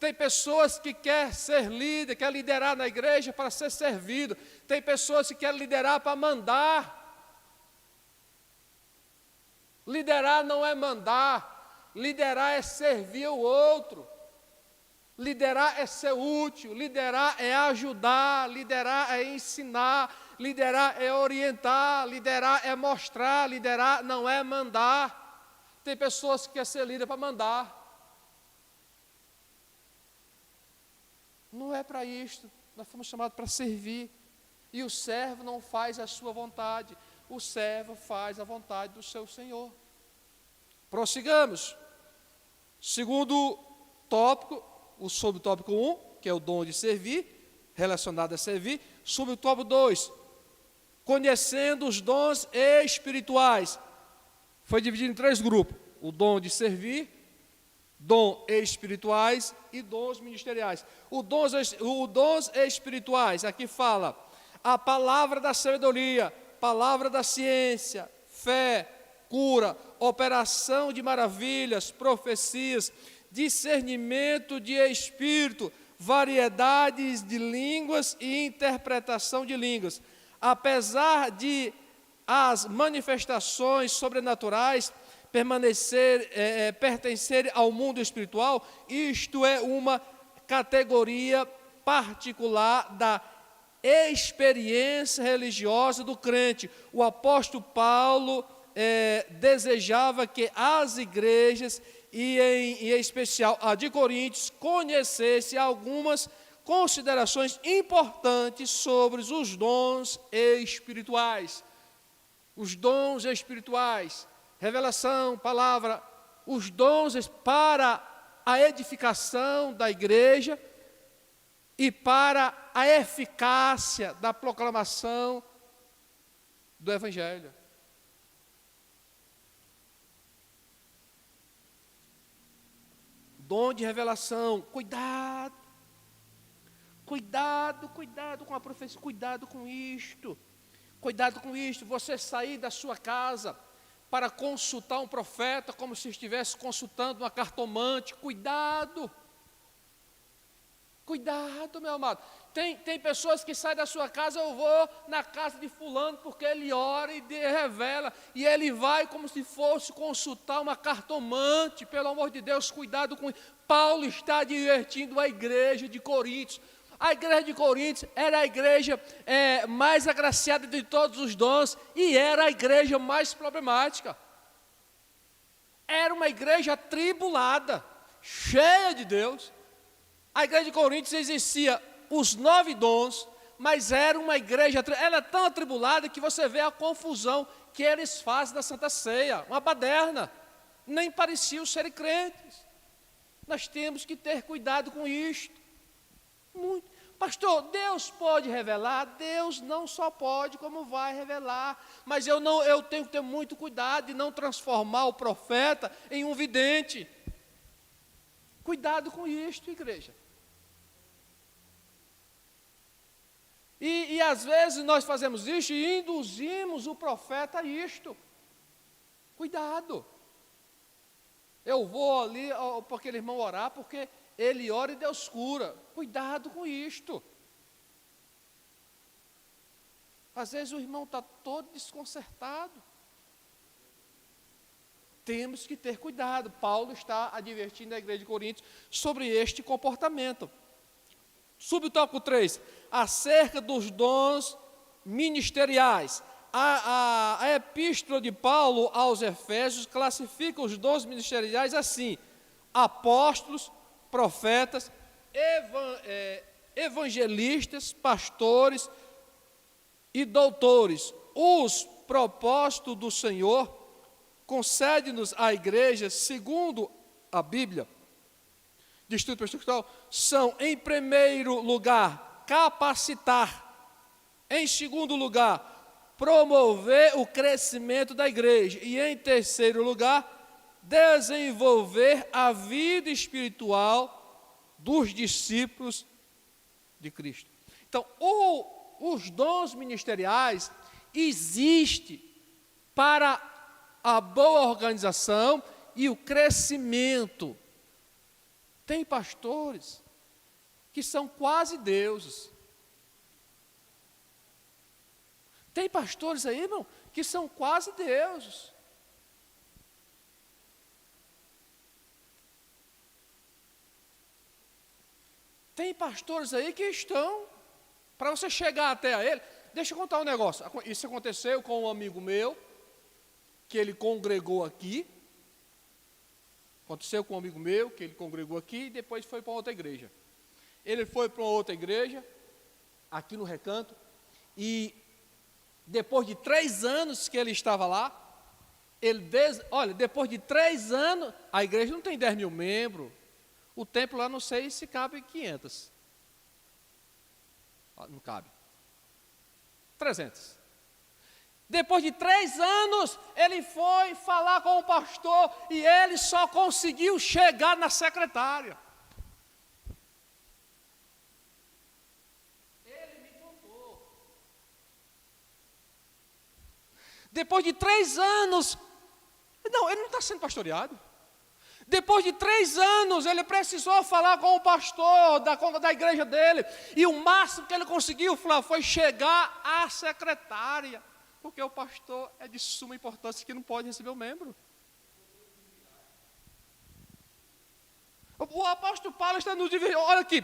Speaker 4: Tem pessoas que querem ser líder, querem liderar na igreja para ser servido. Tem pessoas que querem liderar para mandar. Liderar não é mandar, liderar é servir o outro. Liderar é ser útil, liderar é ajudar, liderar é ensinar, liderar é orientar, liderar é mostrar, liderar não é mandar. Tem pessoas que querem ser líder para mandar. Não é para isto, nós fomos chamados para servir. E o servo não faz a sua vontade, o servo faz a vontade do seu Senhor. Prossigamos. Segundo tópico, o subtópico 1, que é o dom de servir, relacionado a servir. Subtópico 2, conhecendo os dons espirituais. Foi dividido em 3 grupos: o dom de servir, dom espirituais e dons ministeriais. O dons espirituais, aqui fala a palavra da sabedoria, palavra da ciência, fé, cura, operação de maravilhas, profecias, discernimento de espírito, variedades de línguas e interpretação de línguas. Apesar de as manifestações sobrenaturais pertencerem ao mundo espiritual, isto é uma categoria particular da experiência religiosa do crente. O apóstolo Paulo desejava que as igrejas, e em especial a de Coríntios, conhecesse algumas considerações importantes sobre os dons espirituais. Os dons espirituais, revelação, palavra, os dons para a edificação da igreja e para a eficácia da proclamação do Evangelho. Dom de revelação, cuidado com a profecia, cuidado com isto, você sair da sua casa para consultar um profeta como se estivesse consultando uma cartomante, cuidado, meu amado. Tem pessoas que saem da sua casa: eu vou na casa de fulano porque ele ora e revela, e ele vai como se fosse consultar uma cartomante. Pelo amor de Deus, cuidado com isso. Paulo está advertindo a igreja de Coríntios. A igreja de Coríntios era a igreja mais agraciada de todos os dons, e era a igreja mais problemática. Era uma igreja atribulada, cheia de Deus. A igreja de Coríntios existia os 9 dons, mas era uma igreja, ela é tão atribulada que você vê a confusão que eles fazem da Santa Ceia, uma baderna, nem pareciam serem crentes. Nós temos que ter cuidado com isto. Muito. Pastor, Deus pode revelar? Deus não só pode, como vai revelar, mas eu tenho que ter muito cuidado de não transformar o profeta em um vidente. Cuidado com isto, igreja. E às vezes nós fazemos isto e induzimos o profeta a isto. Cuidado. Eu vou ali para aquele irmão orar, porque ele ora e Deus cura. Cuidado com isto. Às vezes o irmão está todo desconcertado. Temos que ter cuidado. Paulo está advertindo a igreja de Coríntios sobre este comportamento. Subtópico 3, acerca dos dons ministeriais. A epístola de Paulo aos Efésios classifica os dons ministeriais assim: apóstolos, profetas, evangelistas, pastores e doutores. Os propósitos do Senhor concede-nos à igreja, segundo a Bíblia de Estudo Pentecostal, são, em primeiro lugar, capacitar; em segundo lugar, promover o crescimento da igreja; e em terceiro lugar, desenvolver a vida espiritual dos discípulos de Cristo. Então, os dons ministeriais existem para a boa organização e o crescimento. Tem pastores que são quase deuses. Tem pastores aí, irmão, que são quase deuses. Tem pastores aí que estão, para você chegar até a ele. Deixa eu contar um negócio. Isso aconteceu com um amigo meu, que ele congregou aqui. Aconteceu com um amigo meu, que ele congregou aqui e depois foi para outra igreja. Ele foi para uma outra igreja, aqui no Recanto, e depois de 3 anos que ele estava lá, depois de 3 anos, a igreja não tem 10 mil membros, o templo lá não sei se cabe 500. Não cabe. 300. Depois de 3 anos, ele foi falar com o pastor e ele só conseguiu chegar na secretária. Ele me contou. Depois de 3 anos, não, ele não está sendo pastoreado. Depois de 3 anos, ele precisou falar com o pastor da igreja dele. E o máximo que ele conseguiu foi chegar à secretária. Porque o pastor é de suma importância que não pode receber o membro. O apóstolo Paulo está nos dizendo, olha aqui,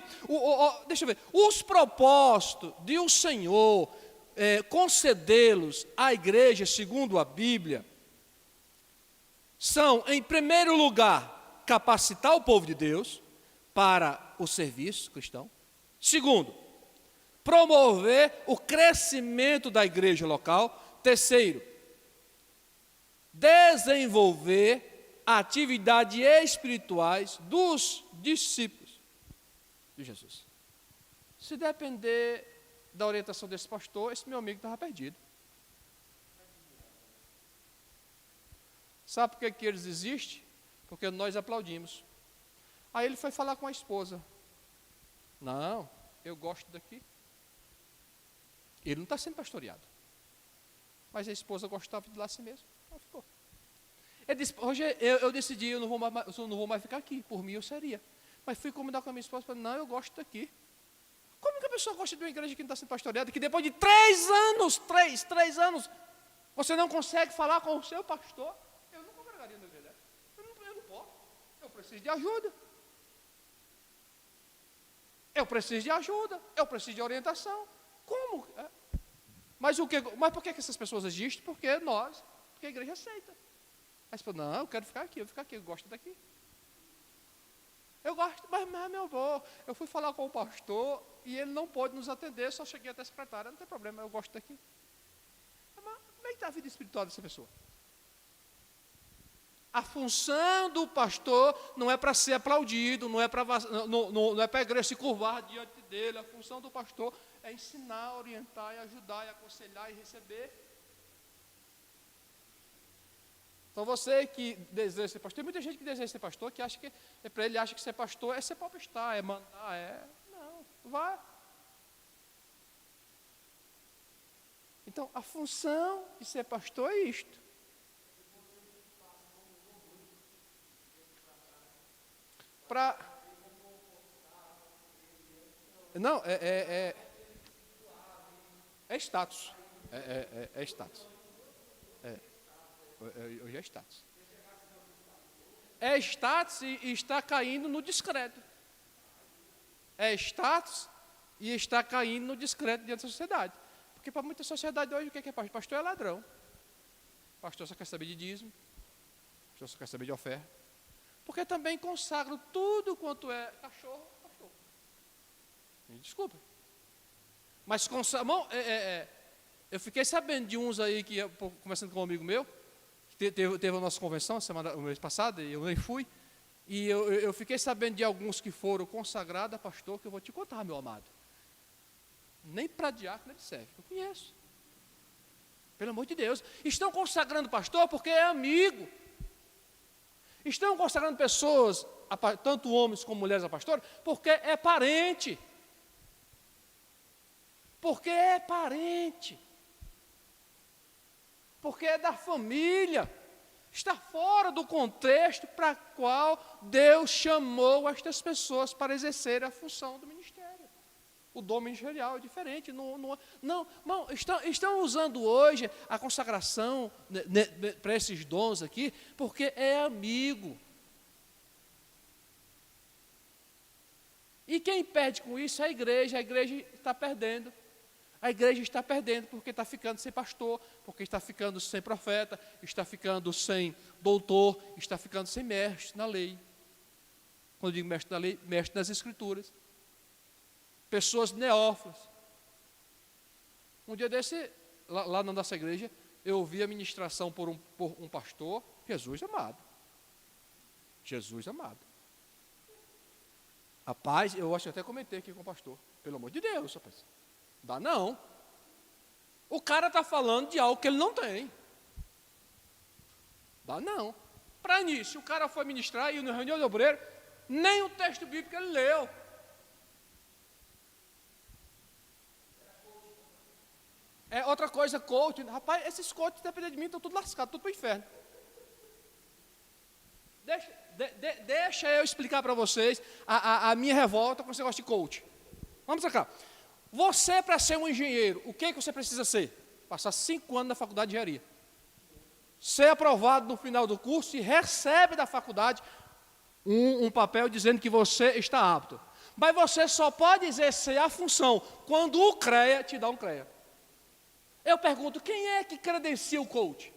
Speaker 4: deixa eu ver, os propósitos de o Senhor concedê-los à igreja, segundo a Bíblia, são, em primeiro lugar, capacitar o povo de Deus para o serviço cristão. Segundo, promover o crescimento da igreja local. Terceiro, desenvolver atividades espirituais dos discípulos de Jesus. Se depender da orientação desse pastor, esse meu amigo estava perdido. Sabe por que eles existem? Porque nós aplaudimos. Aí ele foi falar com a esposa. Não, eu gosto daqui. Ele não está sendo pastoreado. Mas a esposa gostava de lá assim mesmo. Ela ficou. Ele disse, Roger, eu decidi, eu não vou mais ficar aqui. Por mim eu seria. Mas fui combinar com a minha esposa, falei, não, eu gosto daqui. Como que a pessoa gosta de uma igreja que não está sendo pastoreada, que depois de 3 anos, 3 anos, você não consegue falar com o seu pastor? Eu não congregaria na igreja. Eu não posso. Eu preciso de ajuda. Eu preciso de ajuda. Eu preciso de orientação. Como? Mas por que essas pessoas existem? Porque a igreja aceita. Aí você fala, não, eu quero ficar aqui, eu gosto daqui. Eu gosto, mas meu avô, eu fui falar com o pastor e ele não pôde nos atender, só cheguei até a secretária, não tem problema, eu gosto daqui. Mas como é que está a vida espiritual dessa pessoa? A função do pastor não é para ser aplaudido, não é para a igreja se curvar diante dele. A função do pastor é ensinar, orientar, ajudar, aconselhar e receber. Então você que deseja ser pastor, tem muita gente que deseja ser pastor, que acha que para ele acha que ser pastor é ser popstar, é mandar, não, vai. Então a função de ser pastor é isto. Não, é status. É status. Hoje é status. É status e está caindo no discreto. É status e está caindo no discreto diante da sociedade. Porque para muita sociedade hoje, o que é pastor? Pastor é ladrão. Pastor só quer saber de dízimo. Pastor só quer saber de oferta. Porque também consagro tudo quanto é cachorro. Me desculpa. Mas eu fiquei sabendo de uns aí, conversando com um amigo meu, que teve a nossa convenção o mês passado, e eu nem fui, e eu fiquei sabendo de alguns que foram consagrados a pastor, que eu vou te contar, meu amado. Nem para diácono ele serve, eu conheço. Pelo amor de Deus. Estão consagrando pastor porque é amigo. Estão consagrando pessoas, tanto homens como mulheres a pastor, porque é parente. Porque é parente. Porque é da família. Está fora do contexto para qual Deus chamou estas pessoas para exercer a função do ministério. O dom ministerial é diferente. Estão usando hoje a consagração para esses dons aqui, porque é amigo. E quem perde com isso é a igreja está perdendo. A igreja está perdendo porque está ficando sem pastor, porque está ficando sem profeta, está ficando sem doutor, está ficando sem mestre na lei. Quando eu digo mestre na lei, mestre nas escrituras. Pessoas neófilas. Um dia desse, lá na nossa igreja, eu ouvi a ministração por um pastor, Jesus amado. Jesus amado. Rapaz, eu acho que até comentei aqui com o pastor. Pelo amor de Deus, rapaz. Dá não. O cara está falando de algo que ele não tem. Dá não. Para início, o cara foi ministrar e na reunião de obreiro, nem o texto bíblico ele leu. É outra coisa, coach. Rapaz, esses coaches, dependendo de mim, estão tudo lascados, tudo para o inferno. Deixa eu explicar para vocês a minha revolta com esse negócio de coach. Vamos cá. Você, para ser um engenheiro, o que você precisa ser? Passar 5 anos na faculdade de engenharia. Ser aprovado no final do curso e recebe da faculdade um papel dizendo que você está apto. Mas você só pode exercer a função quando o CREA te dá um CREA. Eu pergunto, quem é que credencia o coach?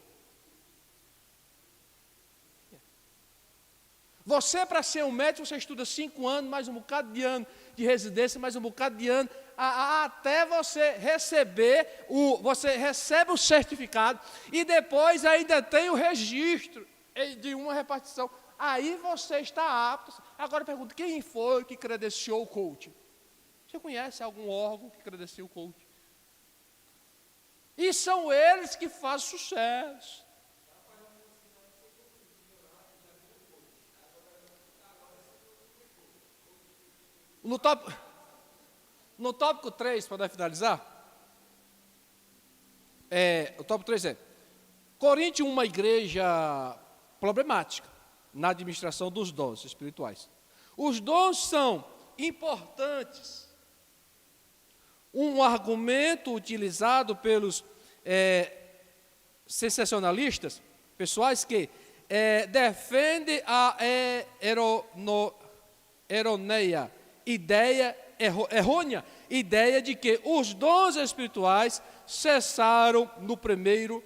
Speaker 4: Você, para ser um médico, você estuda 5 anos, mais um bocado de ano de residência, mais um bocado de ano, até você receber você recebe o certificado e depois ainda tem o registro de uma repartição. Aí você está apto. Agora eu pergunto, quem foi que credenciou o coach? Você conhece algum órgão que credencia o coach? E são eles que fazem sucesso. No tópico 3, para finalizar, o tópico 3 é: Coríntios, uma igreja problemática na administração dos dons espirituais. Os dons são importantes. Um argumento utilizado pelos sensacionalistas, pessoais que defendem a errônea ideia de que os dons espirituais cessaram no primeiro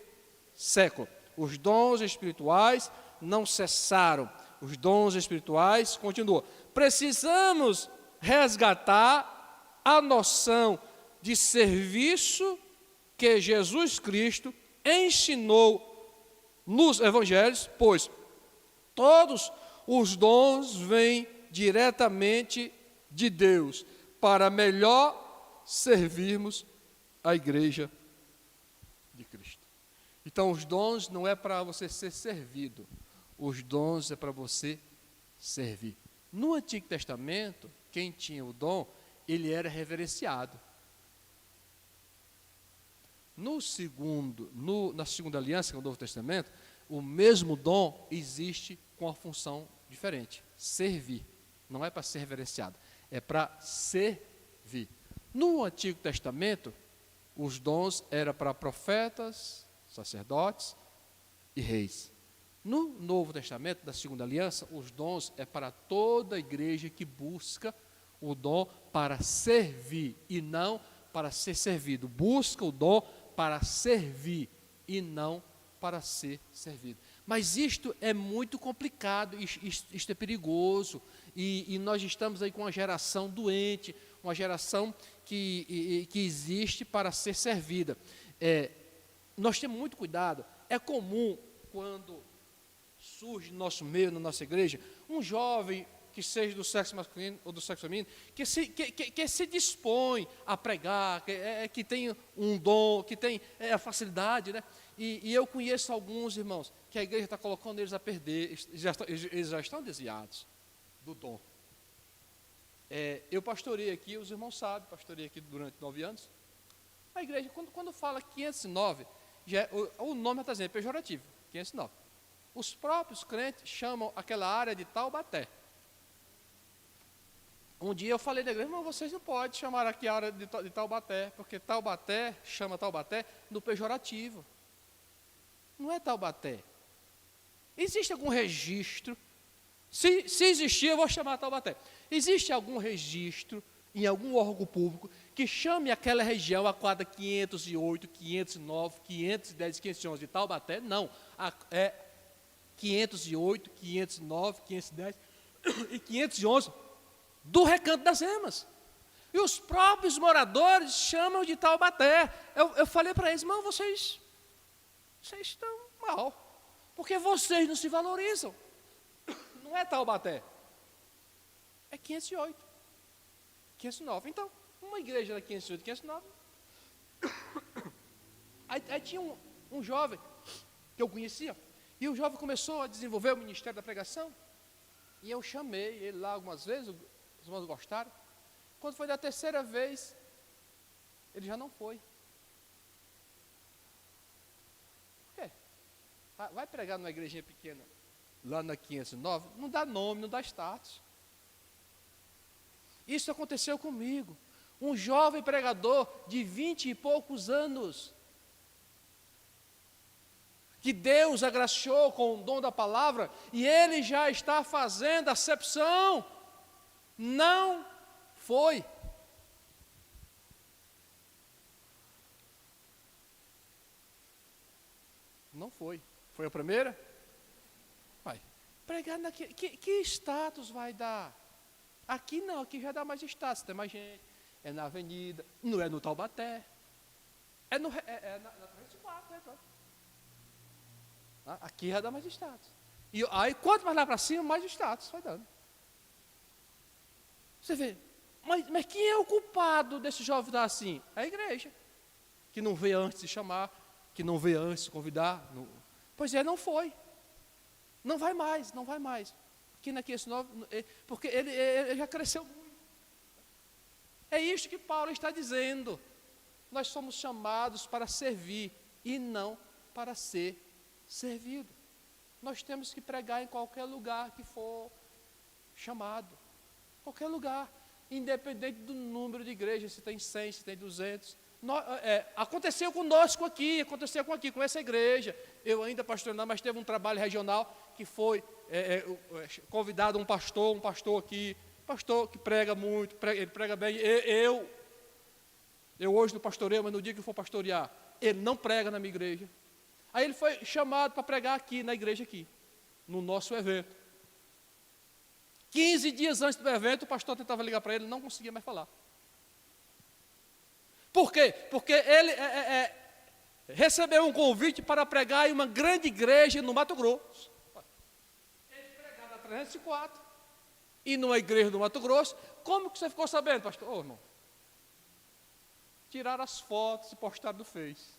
Speaker 4: século. Os dons espirituais não cessaram. Os dons espirituais continuam. Precisamos resgatar a noção de serviço que Jesus Cristo ensinou nos evangelhos, pois todos os dons vêm diretamente de Deus, para melhor servirmos a igreja de Cristo. Então, os dons não é para você ser servido, os dons é para você servir. No Antigo Testamento, quem tinha o dom, ele era reverenciado. Na segunda aliança, que é o Novo Testamento, o mesmo dom existe com a função diferente: servir. Não é para ser reverenciado, é para servir. No Antigo Testamento, os dons eram para profetas, sacerdotes e reis. No Novo Testamento, da segunda aliança, os dons é para toda a igreja que busca o dom para servir e não para ser servido. Busca o dom para servir e não para ser servido. Mas isto é muito complicado, isto é perigoso, e nós estamos aí com uma geração doente, uma geração que existe para ser servida. Nós temos muito cuidado. É comum, quando surge no nosso meio, na nossa igreja, um jovem que seja do sexo masculino ou do sexo feminino, que se dispõe a pregar, que tem um dom, que tem a facilidade, né? E eu conheço alguns irmãos que a igreja está colocando eles a perder, eles já estão desviados do dom. Eu pastorei aqui, os irmãos sabem, pastorei aqui durante 9 anos. A igreja, quando fala 509, o nome está dizendo, é pejorativo, 509. Os próprios crentes chamam aquela área de Taubaté. Um dia eu falei da igreja, mas vocês não podem chamar aqui a área de Taubaté, porque Taubaté chama Taubaté no pejorativo. Não é Taubaté. Existe algum registro? Se existir, eu vou chamar Taubaté. Existe algum registro em algum órgão público que chame aquela região a quadra 508, 509, 510, 511 de Taubaté? Não. É 508, 509, 510 e 511 do Recanto das Emas. E os próprios moradores chamam de Taubaté. Eu falei para eles, irmão, vocês estão mal, porque vocês não se valorizam. Não é Taubaté, é 508, 509. Então, uma igreja da 508, 509 Aí tinha um jovem que eu conhecia, e o jovem começou a desenvolver o ministério da pregação, e eu chamei ele lá algumas vezes, os irmãos gostaram. Quando foi da terceira vez, ele já não foi. Por quê? Vai pregar numa igrejinha pequena, lá na 509, não dá nome, não dá status. Isso aconteceu comigo. Um jovem pregador de 20 e poucos anos, que Deus agraciou com o dom da palavra, e ele já está fazendo acepção. Não foi. Não foi. Foi a primeira? Vai. Pregar naquele. Que status vai dar? Aqui não, aqui já dá mais status, tem mais gente. É na avenida, não é no Taubaté. É na 304, né? Aqui já dá mais status. E aí, quanto mais lá para cima, mais status vai dando. Você vê, mas quem é o culpado desse jovem estar assim? É a igreja, que não veio antes de chamar, que não veio antes de convidar. Não. Pois é, não foi. Não vai mais, não vai mais. Aqui na 509, porque ele já cresceu muito. É isto que Paulo está dizendo. Nós somos chamados para servir e não para ser servido. Nós temos que pregar em qualquer lugar que for chamado. Qualquer lugar. Independente do número de igrejas, se tem 100, se tem 200. Aconteceu conosco aqui, aconteceu com essa igreja. Eu ainda pastoreando, mas teve um trabalho regional que foi convidado um pastor aqui, pastor que prega muito, ele prega bem. Eu hoje não pastoreio, mas no dia que eu for pastorear, ele não prega na minha igreja. Aí ele foi chamado para pregar aqui, na igreja aqui, no nosso evento. 15 dias antes do evento, o pastor tentava ligar para ele, não conseguia mais falar. Por quê? Porque ele recebeu um convite para pregar em uma grande igreja no Mato Grosso. Ele pregava na 304 e numa igreja do Mato Grosso. Como que você ficou sabendo, pastor? Irmão, tiraram as fotos e postaram no Face.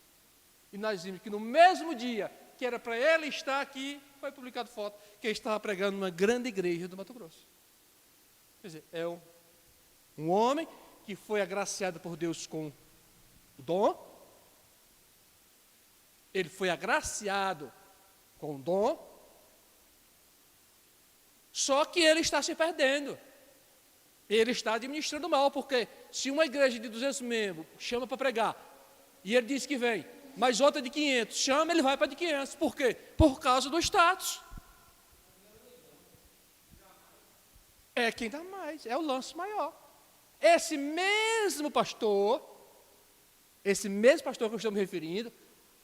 Speaker 4: E nós vimos que no mesmo dia que era para ele estar aqui, foi publicado foto que ele estava pregando numa grande igreja do Mato Grosso. Quer dizer, é um homem que foi agraciado por Deus com o dom. Ele foi agraciado com o dom. Só que ele está se perdendo. Ele está administrando mal, porque se uma igreja de 200 membros chama para pregar, e ele diz que vem, mas outra de 500, chama, ele vai para de 500. Por quê? Por causa do status. É quem dá mais, é o lance maior. Esse mesmo pastor que eu estou me referindo,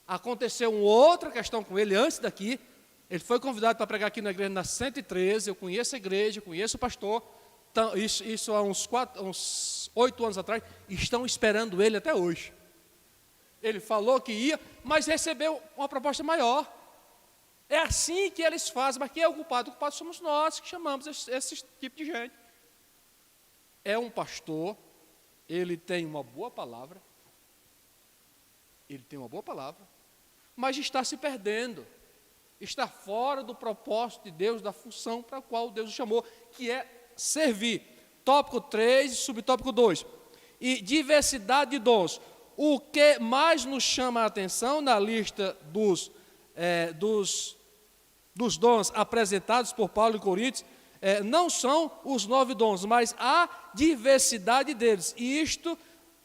Speaker 4: aconteceu uma outra questão com ele antes daqui. Ele foi convidado para pregar aqui na igreja na 113, eu conheço a igreja, conheço o pastor. Então, isso há uns 8 anos atrás, estão esperando ele até hoje. Ele falou que ia, mas recebeu uma proposta maior. É assim que eles fazem, mas quem é o culpado? O culpado somos nós que chamamos esse tipo de gente. É um pastor, ele tem uma boa palavra, mas está se perdendo, está fora do propósito de Deus, da função para a qual Deus o chamou, que é servir. Tópico 3, subtópico 2. E diversidade de dons. O que mais nos chama a atenção na lista dos dons apresentados por Paulo em Coríntios, não são os 9 dons, mas a diversidade deles. E isto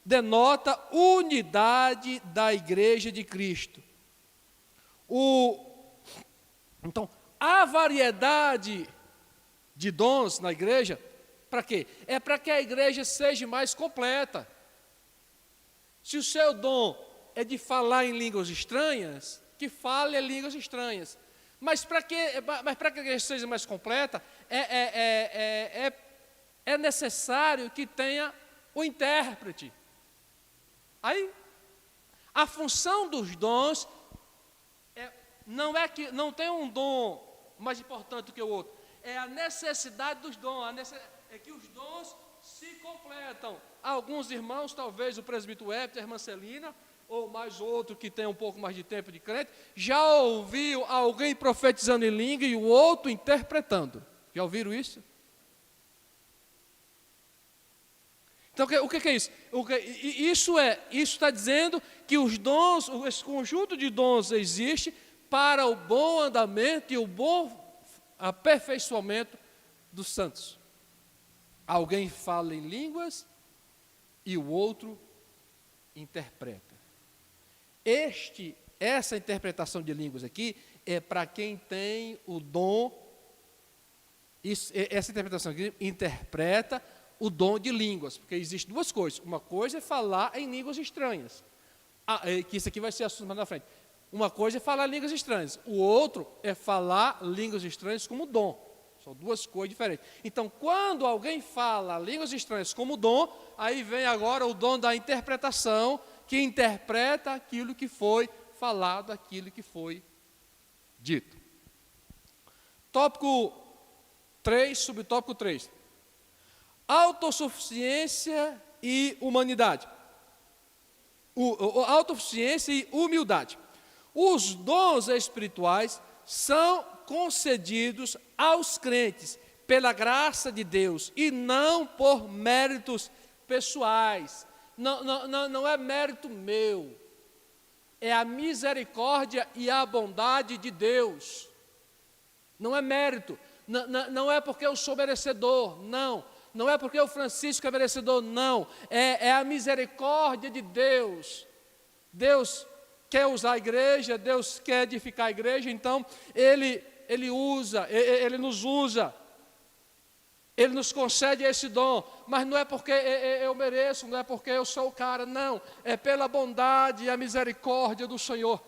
Speaker 4: denota unidade da igreja de Cristo. Então, a variedade de dons na igreja, para quê? É para que a igreja seja mais completa. Se o seu dom é de falar em línguas estranhas, que fale em línguas estranhas. Mas para que a igreja seja mais completa, é necessário que tenha o intérprete. Aí, a função dos dons não é que não tem um dom mais importante do que o outro. É a necessidade dos dons, é que os dons se completam. Alguns irmãos, talvez o presbítero Hébito, a irmã Celina, ou mais outro que tem um pouco mais de tempo de crente, já ouviu alguém profetizando em língua e o outro interpretando? Já ouviram isso? Então, o que é isso? Isso está dizendo que os dons, esse conjunto de dons existe para o bom andamento e o bom aperfeiçoamento dos santos. Alguém fala em línguas e o outro interpreta. Essa interpretação de línguas aqui é para quem tem o dom. Essa interpretação aqui interpreta o dom de línguas, porque existem duas coisas. Uma coisa é falar em línguas estranhas, que isso aqui vai ser assunto mais na frente. Uma coisa é falar línguas estranhas, o outro é falar línguas estranhas como dom. São duas coisas diferentes. Então, quando alguém fala línguas estranhas como dom, aí vem agora o dom da interpretação, que interpreta aquilo que foi falado, aquilo que foi dito. Tópico 3, subtópico 3. Autossuficiência e humanidade. Autossuficiência e humildade. Os dons espirituais são concedidos aos crentes pela graça de Deus e não por méritos pessoais. Não é mérito meu. É a misericórdia e a bondade de Deus. Não é mérito. Não é porque eu sou merecedor, não. Não é porque o Francisco é merecedor, não. É a misericórdia de Deus. Deus quer usar a igreja, Deus quer edificar a igreja, então Ele nos usa. Ele nos concede esse dom, mas não é porque eu mereço, não é porque eu sou o cara, não. É pela bondade e a misericórdia do Senhor.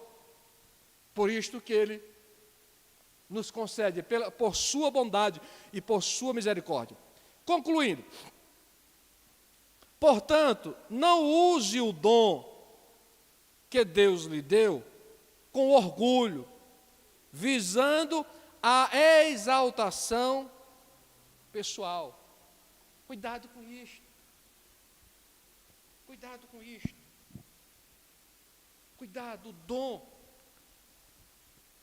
Speaker 4: Por isto que Ele nos concede, por sua bondade e por sua misericórdia. Concluindo, portanto, não use o dom que Deus lhe deu com orgulho, visando a exaltação pessoal. Cuidado com isto. Cuidado com isto. Cuidado, o dom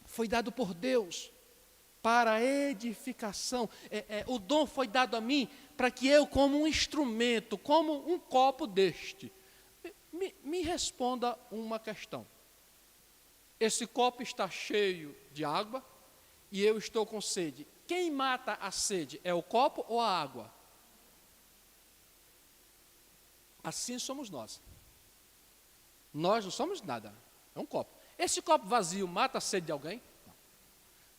Speaker 4: foi dado por Deus para a edificação. O dom foi dado a mim para que eu, como um instrumento, como um copo deste, me responda uma questão. Esse copo está cheio de água e eu estou com sede. Quem mata a sede, é o copo ou a água? Assim somos nós. Nós não somos nada, é um copo. Esse copo vazio mata a sede de alguém? Não.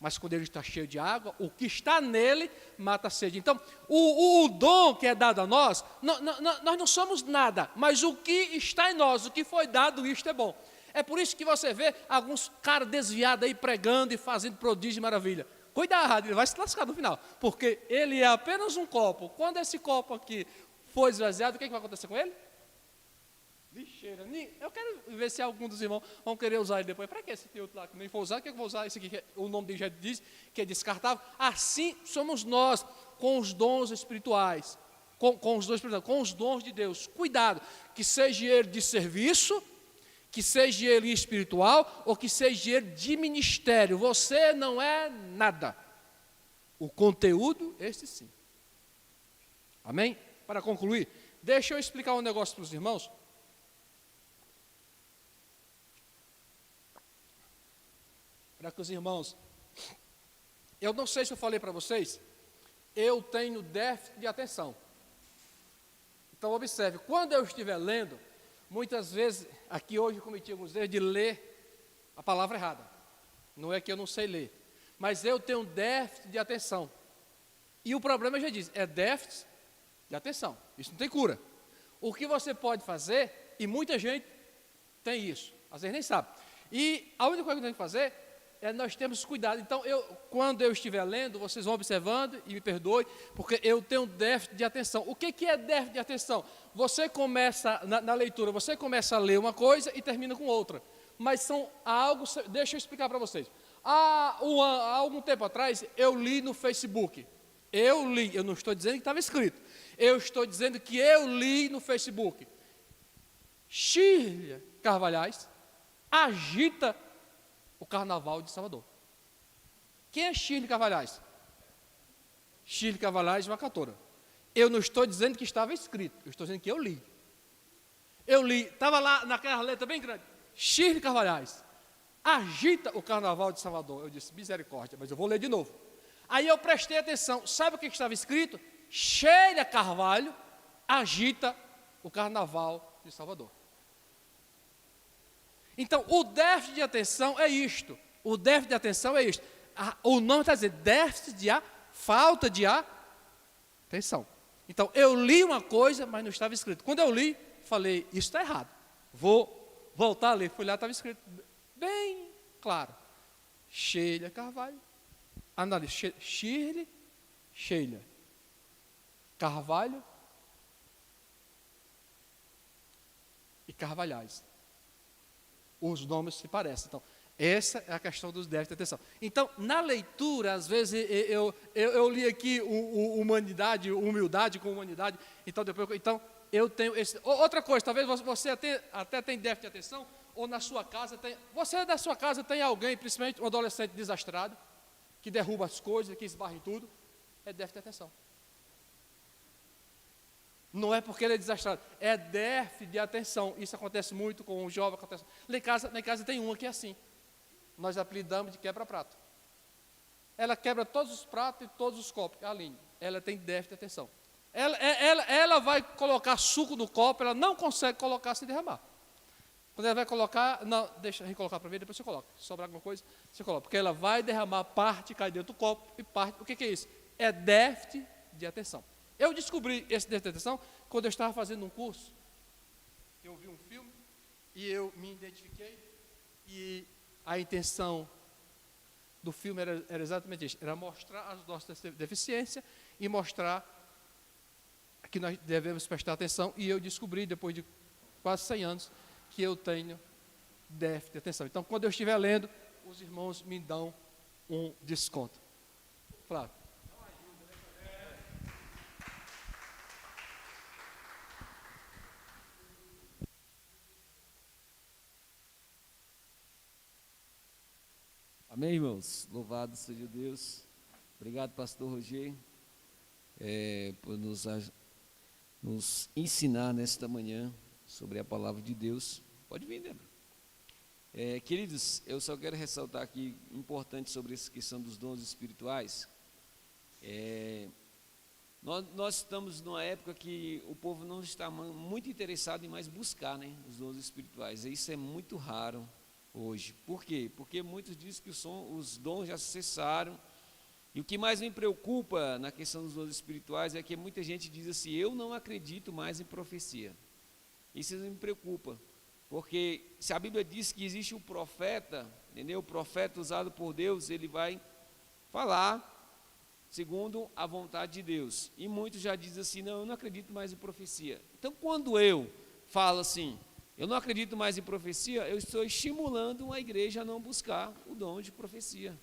Speaker 4: Mas quando ele está cheio de água, o que está nele mata a sede. Então, o dom que é dado a nós, nós não somos nada, mas o que está em nós, o que foi dado, isto é bom. É por isso que você vê alguns caras desviados aí pregando e fazendo prodígio e maravilha. Cuidado, ele vai se lascar no final, porque ele é apenas um copo. Quando esse copo aqui for esvaziado, o que vai acontecer com ele? Lixeira. Eu quero ver se algum dos irmãos vão querer usar ele depois. Para que esse outro lá que nem for usar? O que eu vou usar? Esse aqui, o nome dele já diz que é descartável. Assim somos nós com os dons espirituais, com os dons de Deus. Cuidado, que seja ele de serviço, que seja ele espiritual ou que seja ele de ministério. Você não é nada. O conteúdo, esse sim. Amém? Para concluir, deixa eu explicar um negócio para os irmãos. Para que os irmãos, eu não sei se eu falei para vocês, eu tenho déficit de atenção. Então observe, quando eu estiver lendo, muitas vezes, aqui hoje eu cometi alguns erros de ler a palavra errada. Não é que eu não sei ler, mas eu tenho déficit de atenção. E o problema, eu já disse, é déficit de atenção. Isso não tem cura. O que você pode fazer, e muita gente tem isso, às vezes nem sabe. E a única coisa que tem que fazer nós temos cuidado. Então, quando eu estiver lendo, vocês vão observando, e me perdoe, porque eu tenho déficit de atenção. O que é déficit de atenção? Você começa, na leitura, você começa a ler uma coisa e termina com outra. Mas são algo, deixa eu explicar para vocês. Há algum tempo atrás, eu li no Facebook. Eu não estou dizendo que estava escrito. Eu estou dizendo que eu li no Facebook. Shirley Carvalhais agita o Carnaval de Salvador. Quem é Shirley Carvalhais? Shirley Carvalhais, uma cantora. Eu não estou dizendo que estava escrito, eu estou dizendo que eu li. Eu li, estava lá naquela letra bem grande, Shirley Carvalhais agita o Carnaval de Salvador. Eu disse, misericórdia, mas eu vou ler de novo. Aí eu prestei atenção, sabe o que estava escrito? Sheila Carvalho agita o Carnaval de Salvador. Então, o déficit de atenção é isto. O déficit de atenção é isto. O nome está dizendo déficit de falta de atenção. Então, eu li uma coisa, mas não estava escrito. Quando eu li, falei, isso está errado. Vou voltar a ler. Fui lá, estava escrito bem claro. Sheila Carvalho. Analise, Shirley, Sheila Carvalho e Carvalhais. Os nomes se parecem. Então, essa é a questão dos déficits de atenção. Então, na leitura, às vezes, eu li aqui humanidade, humildade com humanidade. Então, eu tenho esse. Outra coisa, talvez você até tem déficit de atenção, ou na sua casa tem. Você da sua casa tem alguém, principalmente um adolescente desastrado, que derruba as coisas, que esbarra em tudo. É déficit de atenção. Não é porque ele é desastrado, é déficit de atenção. Isso acontece muito com o jovem. Acontece. Lá em casa tem uma que é assim. Nós apelidamos de quebra-prato. Ela quebra todos os pratos e todos os copos. A Aline, ela tem déficit de atenção. Ela vai colocar suco no copo, ela não consegue colocar sem derramar. Quando ela vai colocar, não, deixa eu colocar para ver, depois você coloca. Se sobrar alguma coisa, você coloca. Porque ela vai derramar parte, cai dentro do copo e parte. O que é isso? É déficit de atenção. Eu descobri esse déficit de atenção quando eu estava fazendo um curso. Eu vi um filme e eu me identifiquei. E a intenção do filme era exatamente isso. Era mostrar as nossas deficiências e mostrar que nós devemos prestar atenção. E eu descobri, depois de quase 100 anos, que eu tenho déficit de atenção. Então, quando eu estiver lendo, os irmãos me dão um desconto. Flávio.
Speaker 2: Amém, irmãos? Louvado seja Deus. Obrigado, pastor Roger, por nos ensinar nesta manhã sobre a palavra de Deus. Pode vir, Débora. Queridos, eu só quero ressaltar aqui, importante sobre essa questão dos dons espirituais. Nós estamos numa época que o povo não está muito interessado em mais buscar, né, os dons espirituais. E isso é muito raro hoje. Por quê? Porque muitos dizem que os dons já cessaram. E o que mais me preocupa na questão dos dons espirituais é que muita gente diz assim, eu não acredito mais em profecia. Isso me preocupa, porque se a Bíblia diz que existe um profeta, entendeu? O profeta usado por Deus, ele vai falar segundo a vontade de Deus. E muitos já dizem assim, não, eu não acredito mais em profecia. Então, quando eu falo assim, eu não acredito mais em profecia, eu estou estimulando a igreja a não buscar o dom de profecia.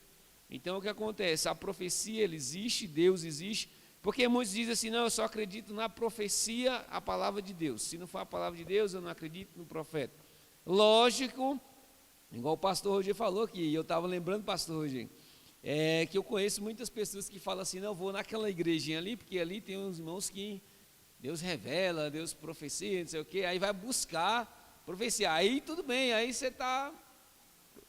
Speaker 2: Então, o que acontece? A profecia, ela existe, Deus existe, porque muitos dizem assim, não, eu só acredito na profecia, a palavra de Deus. Se não for a palavra de Deus, eu não acredito no profeta. Lógico, igual o pastor Roger falou aqui, e eu estava lembrando, pastor Roger, que eu conheço muitas pessoas que falam assim, não, vou naquela igrejinha ali, porque ali tem uns irmãos que Deus revela, Deus profecia, não sei o quê, aí vai buscar profecia. Aí tudo bem, aí você está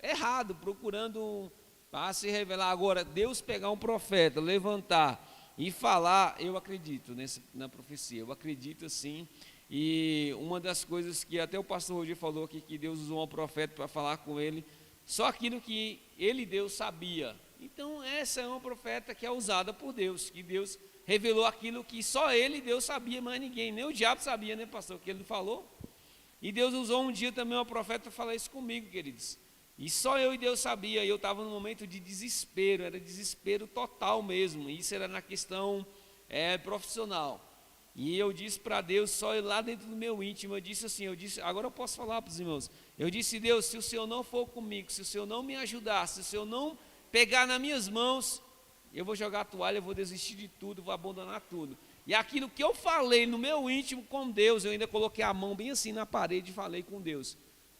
Speaker 2: errado, procurando para se revelar. Agora, Deus pegar um profeta, levantar e falar, eu acredito na profecia, eu acredito sim. E uma das coisas que até o pastor Roger falou aqui, que Deus usou um profeta para falar com ele, só aquilo que ele, Deus, sabia. Então, essa é uma profeta que é usada por Deus, que Deus revelou aquilo que só ele, Deus, sabia, mas ninguém, nem o diabo sabia, né, pastor, que ele falou. E Deus usou um dia também uma profeta para falar isso comigo, queridos. E só eu e Deus sabia, e eu estava num momento de desespero, era desespero total mesmo, isso era na questão profissional. E eu disse para Deus, só lá dentro do meu íntimo, eu disse assim, agora eu posso falar para os irmãos, eu disse, Deus, se o Senhor não for comigo, se o Senhor não me ajudar, se o Senhor não pegar nas minhas mãos, eu vou jogar a toalha, eu vou desistir de tudo, vou abandonar tudo. E aquilo que eu falei no meu íntimo com Deus, eu ainda coloquei a mão bem assim na parede e falei com Deus.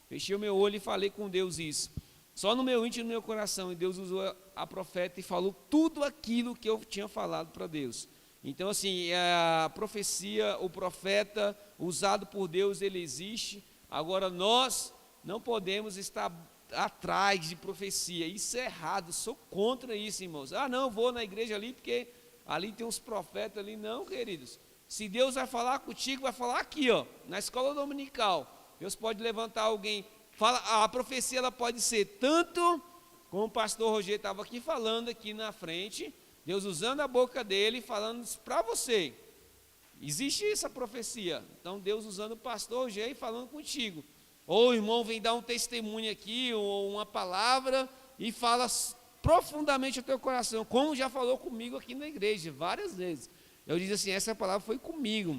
Speaker 2: Fechei o meu olho e falei com Deus isso. Só no meu íntimo e no meu coração. E Deus usou a profeta e falou tudo aquilo que eu tinha falado para Deus. Então, assim, a profecia, o profeta usado por Deus, ele existe. Agora, nós não podemos estar atrás de profecia. Isso é errado, sou contra isso, irmãos. Ah, não, vou na igreja ali porque ali tem uns profetas ali. Não, queridos. Se Deus vai falar contigo, vai falar aqui, ó, na escola dominical. Deus pode levantar alguém. A profecia ela pode ser tanto, como o pastor Rogério estava aqui falando aqui na frente, Deus usando a boca dele, falando para você. Existe essa profecia. Então Deus usando o pastor Rogério falando contigo. Ou o irmão vem dar um testemunho aqui, ou uma palavra, e fala profundamente ao teu coração, como já falou comigo aqui na igreja, várias vezes. Eu disse assim, essa palavra foi comigo.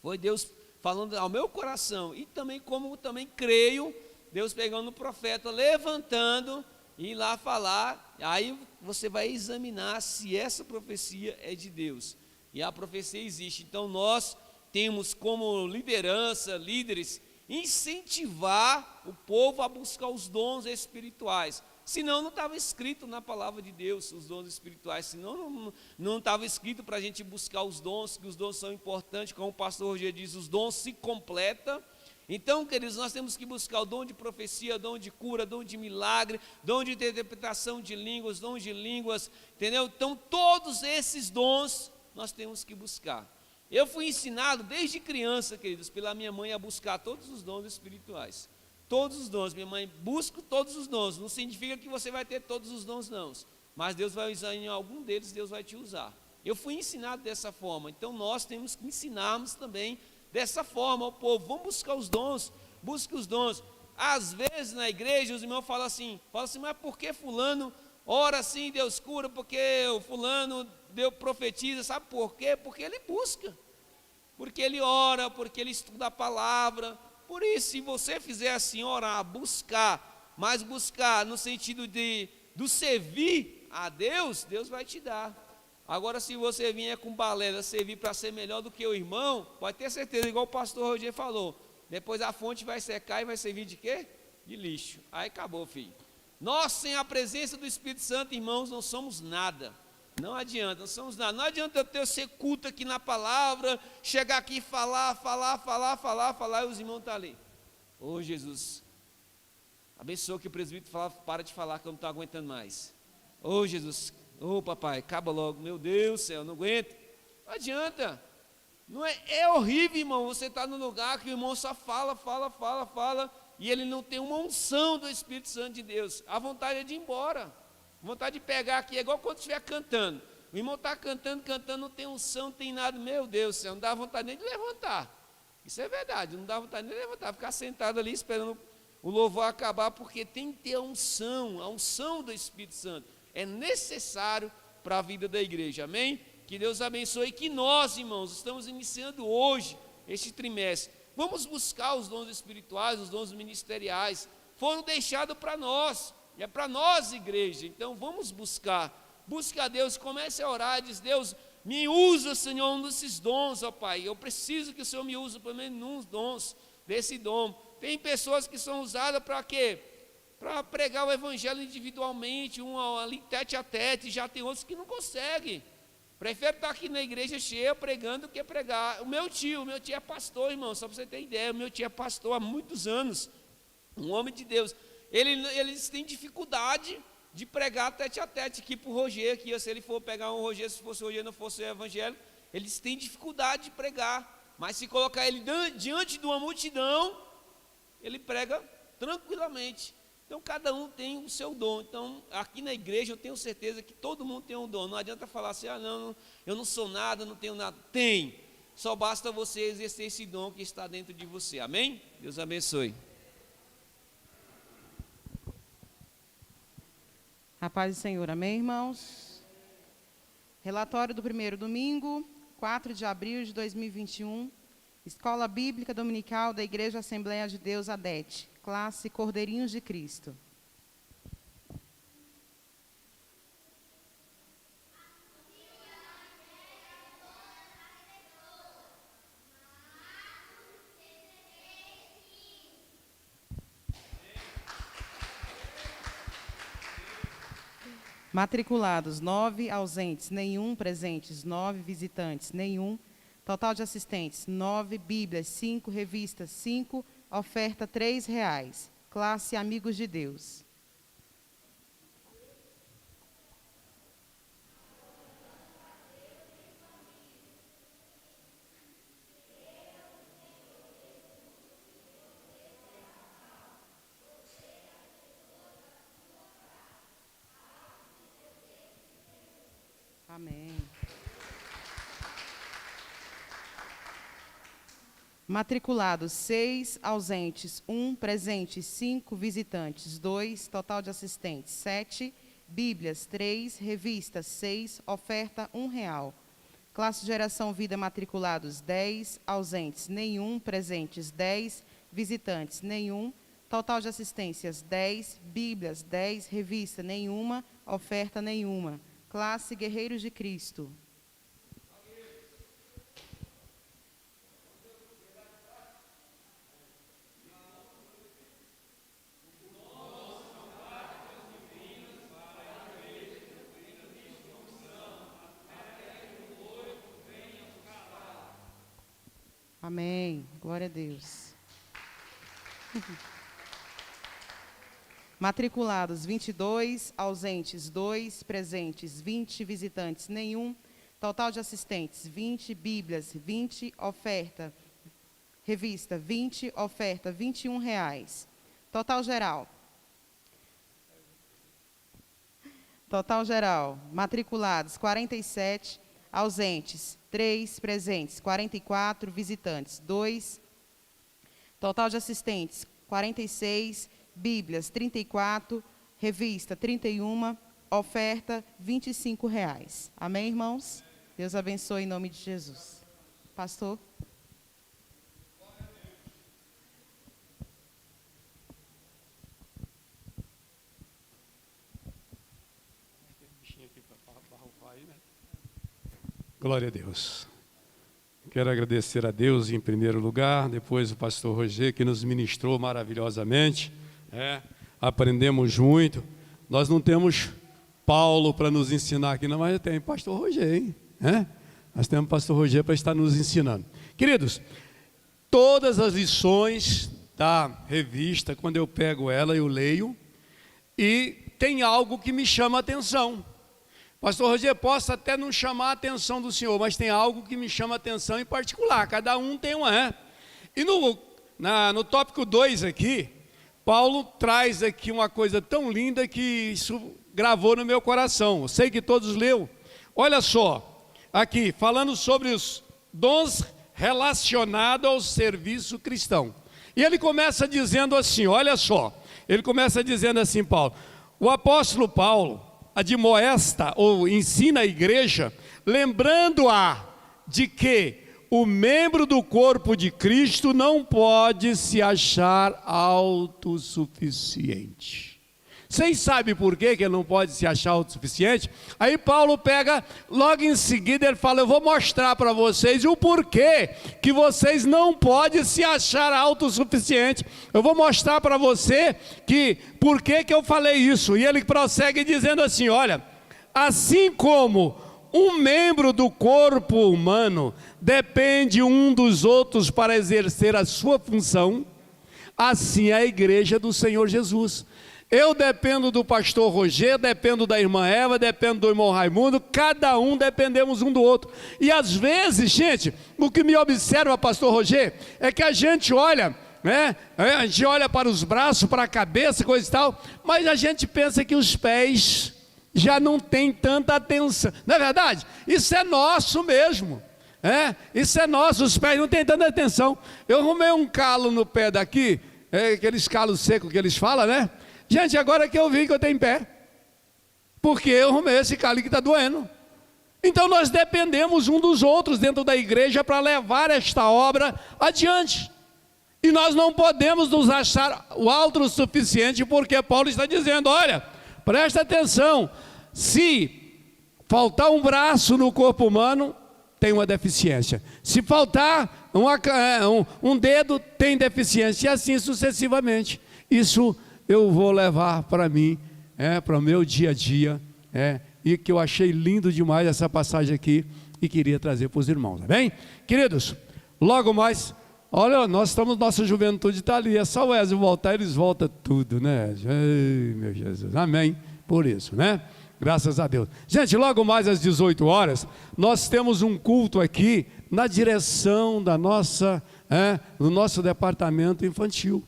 Speaker 2: Foi Deus falando ao meu coração. E também, como também creio, Deus pegando o profeta, levantando e ir lá falar. Aí você vai examinar se essa profecia é de Deus. E a profecia existe. Então nós temos como liderança, líderes, incentivar o povo a buscar os dons espirituais. Senão não estava escrito na palavra de Deus os dons espirituais. Senão não estava escrito para a gente buscar os dons, que os dons são importantes. Como o pastor Rogério diz, os dons se completam. Então, queridos, nós temos que buscar o dom de profecia, dom de cura, dom de milagre, dom de interpretação de línguas, dom de línguas, entendeu? Então, todos esses dons nós temos que buscar. Eu fui ensinado desde criança, queridos, pela minha mãe a buscar todos os dons espirituais. Todos os dons, minha mãe busca todos os dons. Não significa que você vai ter todos os dons, não. Mas Deus vai usar em algum deles, Deus vai te usar. Eu fui ensinado dessa forma, então nós temos que ensinarmos também dessa forma ao povo. Vamos buscar os dons, busque os dons. Às vezes na igreja os irmãos falam assim, mas por que fulano ora assim, Deus cura, porque o fulano Deus profetiza, sabe por quê? Porque ele busca, porque ele ora, porque ele estuda a palavra. Por isso, se você fizer assim, orar, buscar, mas buscar no sentido do servir a Deus, Deus vai te dar. Agora, se você vier com balela, servir para ser melhor do que o irmão, pode ter certeza, igual o pastor Roger falou, depois a fonte vai secar e vai servir de quê? De lixo. Aí acabou, filho. Nós, sem a presença do Espírito Santo, irmãos, não somos nada. Não adianta, não somos nada. Não adianta eu ser culto aqui na palavra, chegar aqui e falar, e os irmãos estão ali. Ô Jesus, abençoa que o presbítero para de falar que eu não estou aguentando mais. Ô Jesus, ô papai, acaba logo, meu Deus do céu, não aguento. Não adianta. Não é horrível, irmão, você está num lugar que o irmão só fala, e ele não tem uma unção do Espírito Santo de Deus. A vontade é de ir embora. Vontade de pegar aqui, é igual quando estiver cantando. O irmão está cantando, não tem unção, não tem nada. Meu Deus do céu, não dá vontade nem de levantar. Isso é verdade, não dá vontade nem de levantar. Ficar sentado ali esperando o louvor acabar, porque tem que ter a unção do Espírito Santo. É necessário para a vida da igreja, amém? Que Deus abençoe e que nós, irmãos, estamos iniciando hoje, este trimestre. Vamos buscar os dons espirituais, os dons ministeriais. Foram deixados para nós. É para nós, igreja. Então vamos buscar. Busque a Deus, comece a orar. Diz: Deus, me usa, Senhor, um desses dons, ó Pai. Eu preciso que o Senhor me use pelo menos uns dons desse dom. Tem pessoas que são usadas para quê? Para pregar o evangelho individualmente, um ali tete a tete. Já tem outros que não conseguem. Prefere estar aqui na igreja cheia pregando do que pregar. O meu tio é pastor, irmão, só para você ter ideia. O meu tio é pastor há muitos anos. Um homem de Deus. Eles têm dificuldade de pregar tete a tete aqui para o Roger, que se ele for pegar um Roger, se fosse o Roger não fosse o evangelho, eles têm dificuldade de pregar, mas se colocar ele diante de uma multidão, ele prega tranquilamente. Então cada um tem o seu dom. Então aqui na igreja eu tenho certeza que todo mundo tem um dom. Não adianta falar assim, não, eu não sou nada, não tenho nada. Tem, só basta você exercer esse dom que está dentro de você, amém? Deus abençoe.
Speaker 5: A paz do Senhor, amém, irmãos? Relatório do primeiro domingo, 4 de abril de 2021, Escola Bíblica Dominical da Igreja Assembleia de Deus, ADET, classe Cordeirinhos de Cristo. Matriculados 9, ausentes nenhum, presentes 9, visitantes nenhum. Total de assistentes 9, Bíblias 5, revistas 5, oferta R$ 3. Classe Amigos de Deus. Amém. Matriculados 6, ausentes 1, presentes 5, visitantes 2, total de assistentes 7, Bíblias 3, revistas 6, oferta R$ 1. Classe Geração Vida matriculados 10, ausentes nenhum, presentes 10, visitantes nenhum, total de assistências 10, Bíblias 10, revista nenhuma, oferta nenhuma. Classe Guerreiros de Cristo. Amém. Glória a Deus. Matriculados 22, ausentes 2, presentes 20, visitantes nenhum, total de assistentes 20, Bíblias 20, oferta, revista 20, oferta R$ 21. Total geral. Total geral, matriculados 47, ausentes 3, presentes 44, visitantes 2, total de assistentes 46, Bíblias 34, revista 31, oferta R$ 25. Amém, irmãos? Deus abençoe em nome de Jesus. Pastor?
Speaker 6: Glória a Deus. Quero agradecer a Deus em primeiro lugar, depois o pastor Roger, que nos ministrou maravilhosamente. Aprendemos muito. Nós não temos Paulo para nos ensinar aqui, não, mas tem pastor Roger, hein? Nós temos pastor Roger para estar nos ensinando. Queridos, todas as lições da revista, quando eu pego ela, eu leio, e tem algo que me chama a atenção. Pastor Roger, posso até não chamar a atenção do senhor, mas tem algo que me chama a atenção em particular. Cada um tem uma. E no tópico 2 aqui, Paulo traz aqui uma coisa tão linda que isso gravou no meu coração. Eu sei que todos leu. Olha só, aqui, falando sobre os dons relacionados ao serviço cristão. E ele começa dizendo assim, olha só. Ele começa dizendo assim, Paulo. O apóstolo Paulo admoesta ou ensina a igreja, lembrando-a de que o membro do corpo de Cristo não pode se achar autossuficiente. Vocês sabem por que ele não pode se achar autossuficiente? Aí Paulo pega, logo em seguida ele fala, eu vou mostrar para vocês o porquê que vocês não podem se achar autossuficiente. Eu vou mostrar para você que, por que eu falei isso. E ele prossegue dizendo assim, olha, assim como um membro do corpo humano depende um dos outros para exercer a sua função, assim é a igreja do Senhor Jesus. Eu dependo do pastor Roger, dependo da irmã Eva, dependo do irmão Raimundo, cada um dependemos um do outro. E às vezes, gente, o que me observa, pastor Roger, é que a gente olha, a gente olha para os braços, para a cabeça, coisa e tal, mas a gente pensa que os pés já não tem tanta atenção. Não é verdade? Isso é nosso mesmo. Isso é nosso, os pés não tem tanta atenção. Eu arrumei um calo no pé daqui, aqueles calos secos que eles falam, né? Gente, agora que eu vi que eu tenho pé, porque eu arrumei esse calo que está doendo. Então nós dependemos um dos outros dentro da igreja para levar esta obra adiante. E nós não podemos nos achar o autossuficiente, porque Paulo está dizendo, olha, presta atenção, se faltar um braço no corpo humano, tem uma deficiência. Se faltar um dedo, tem deficiência, e assim sucessivamente. Isso eu vou levar para mim, para o meu dia a dia, e que eu achei lindo demais essa passagem aqui e queria trazer para os irmãos, amém? Queridos, logo mais, olha, nós estamos, nossa juventude está ali, é só o Wesley voltar, eles voltam tudo, né? Ai, meu Jesus, amém, por isso, né? Graças a Deus. Gente, logo mais às 18 horas, nós temos um culto aqui na direção da do nosso departamento infantil.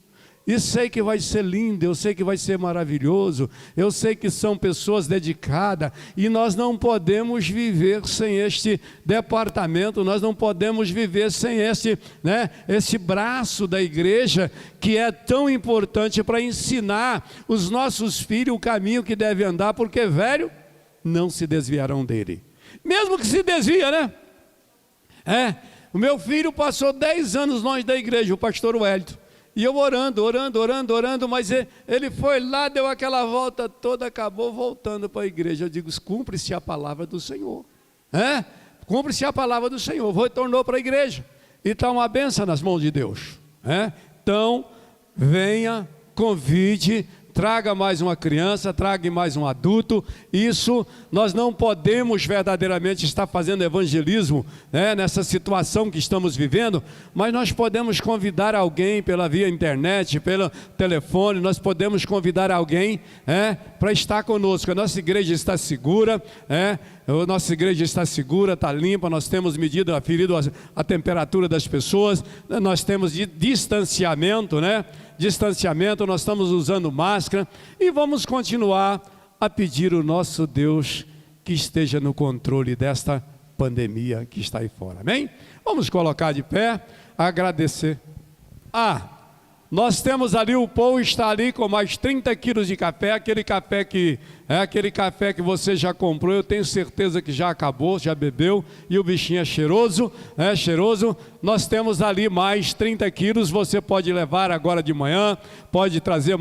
Speaker 6: E sei que vai ser lindo, eu sei que vai ser maravilhoso, eu sei que são pessoas dedicadas, e nós não podemos viver sem este departamento, nós não podemos viver sem esse braço da igreja, que é tão importante para ensinar os nossos filhos o caminho que deve andar, porque velho, não se desviarão dele. Mesmo que se desvia, né? O meu filho passou 10 anos longe da igreja, o pastor Wellington. E eu orando, mas ele foi lá, deu aquela volta toda, acabou voltando para a igreja. Eu digo, cumpre-se a palavra do Senhor. Cumpre-se a palavra do Senhor. Retornou para a igreja. E está uma bênção nas mãos de Deus. Então, venha, convide, traga mais uma criança, traga mais um adulto. Isso, nós não podemos verdadeiramente estar fazendo evangelismo, nessa situação que estamos vivendo, mas nós podemos convidar alguém pela via internet, pelo telefone, nós podemos convidar alguém para estar conosco. A nossa igreja está segura, nossa igreja está segura, está limpa, nós temos aferido a temperatura das pessoas, nós temos distanciamento, distanciamento, nós estamos usando máscara e vamos continuar a pedir ao nosso Deus que esteja no controle desta pandemia que está aí fora, amém? Vamos colocar de pé, agradecer. Nós temos ali, o Paul está ali com mais 30 quilos de café, aquele café que você já comprou, eu tenho certeza que já acabou, já bebeu, e o bichinho é cheiroso, cheiroso. Nós temos ali mais 30 quilos, você pode levar agora de manhã, pode trazer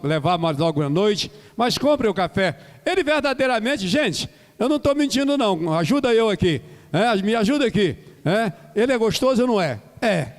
Speaker 6: levar mais logo à noite, mas compre o café. Ele verdadeiramente, gente, eu não estou mentindo não, ajuda eu aqui, me ajuda aqui, ele é gostoso ou não é?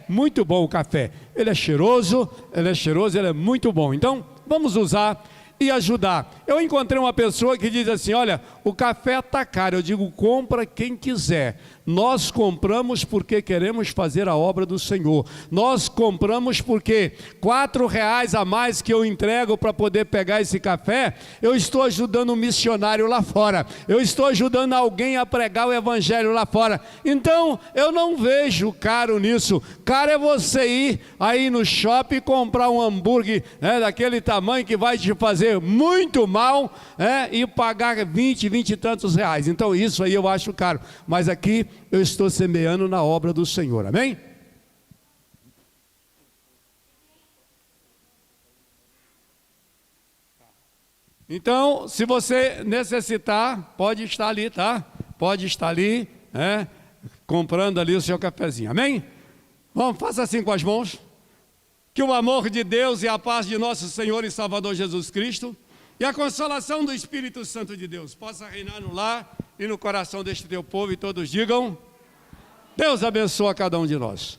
Speaker 6: Muito bom o café, ele é cheiroso, ele é muito bom. Então, vamos usar e ajudar. Eu encontrei uma pessoa que diz assim, olha, o café está caro. Eu digo, compra quem quiser. Nós compramos porque queremos fazer a obra do Senhor. Nós compramos porque R$4 a mais que eu entrego para poder pegar esse café, eu estou ajudando um missionário lá fora. Eu estou ajudando alguém a pregar o evangelho lá fora. Então, eu não vejo caro nisso. Caro é você ir aí no shopping e comprar um hambúrguer daquele tamanho que vai te fazer muito mal, e pagar 20 e tantos reais. Então isso aí eu acho caro, mas aqui eu estou semeando na obra do Senhor, amém? Então, se você necessitar, pode estar ali, tá? Pode estar ali, comprando ali o seu cafezinho, amém? Vamos, faça assim com as mãos. Que o amor de Deus e a paz de nosso Senhor e Salvador Jesus Cristo e a consolação do Espírito Santo de Deus possa reinar no lar e no coração deste teu povo, e todos digam, Deus abençoe a cada um de nós.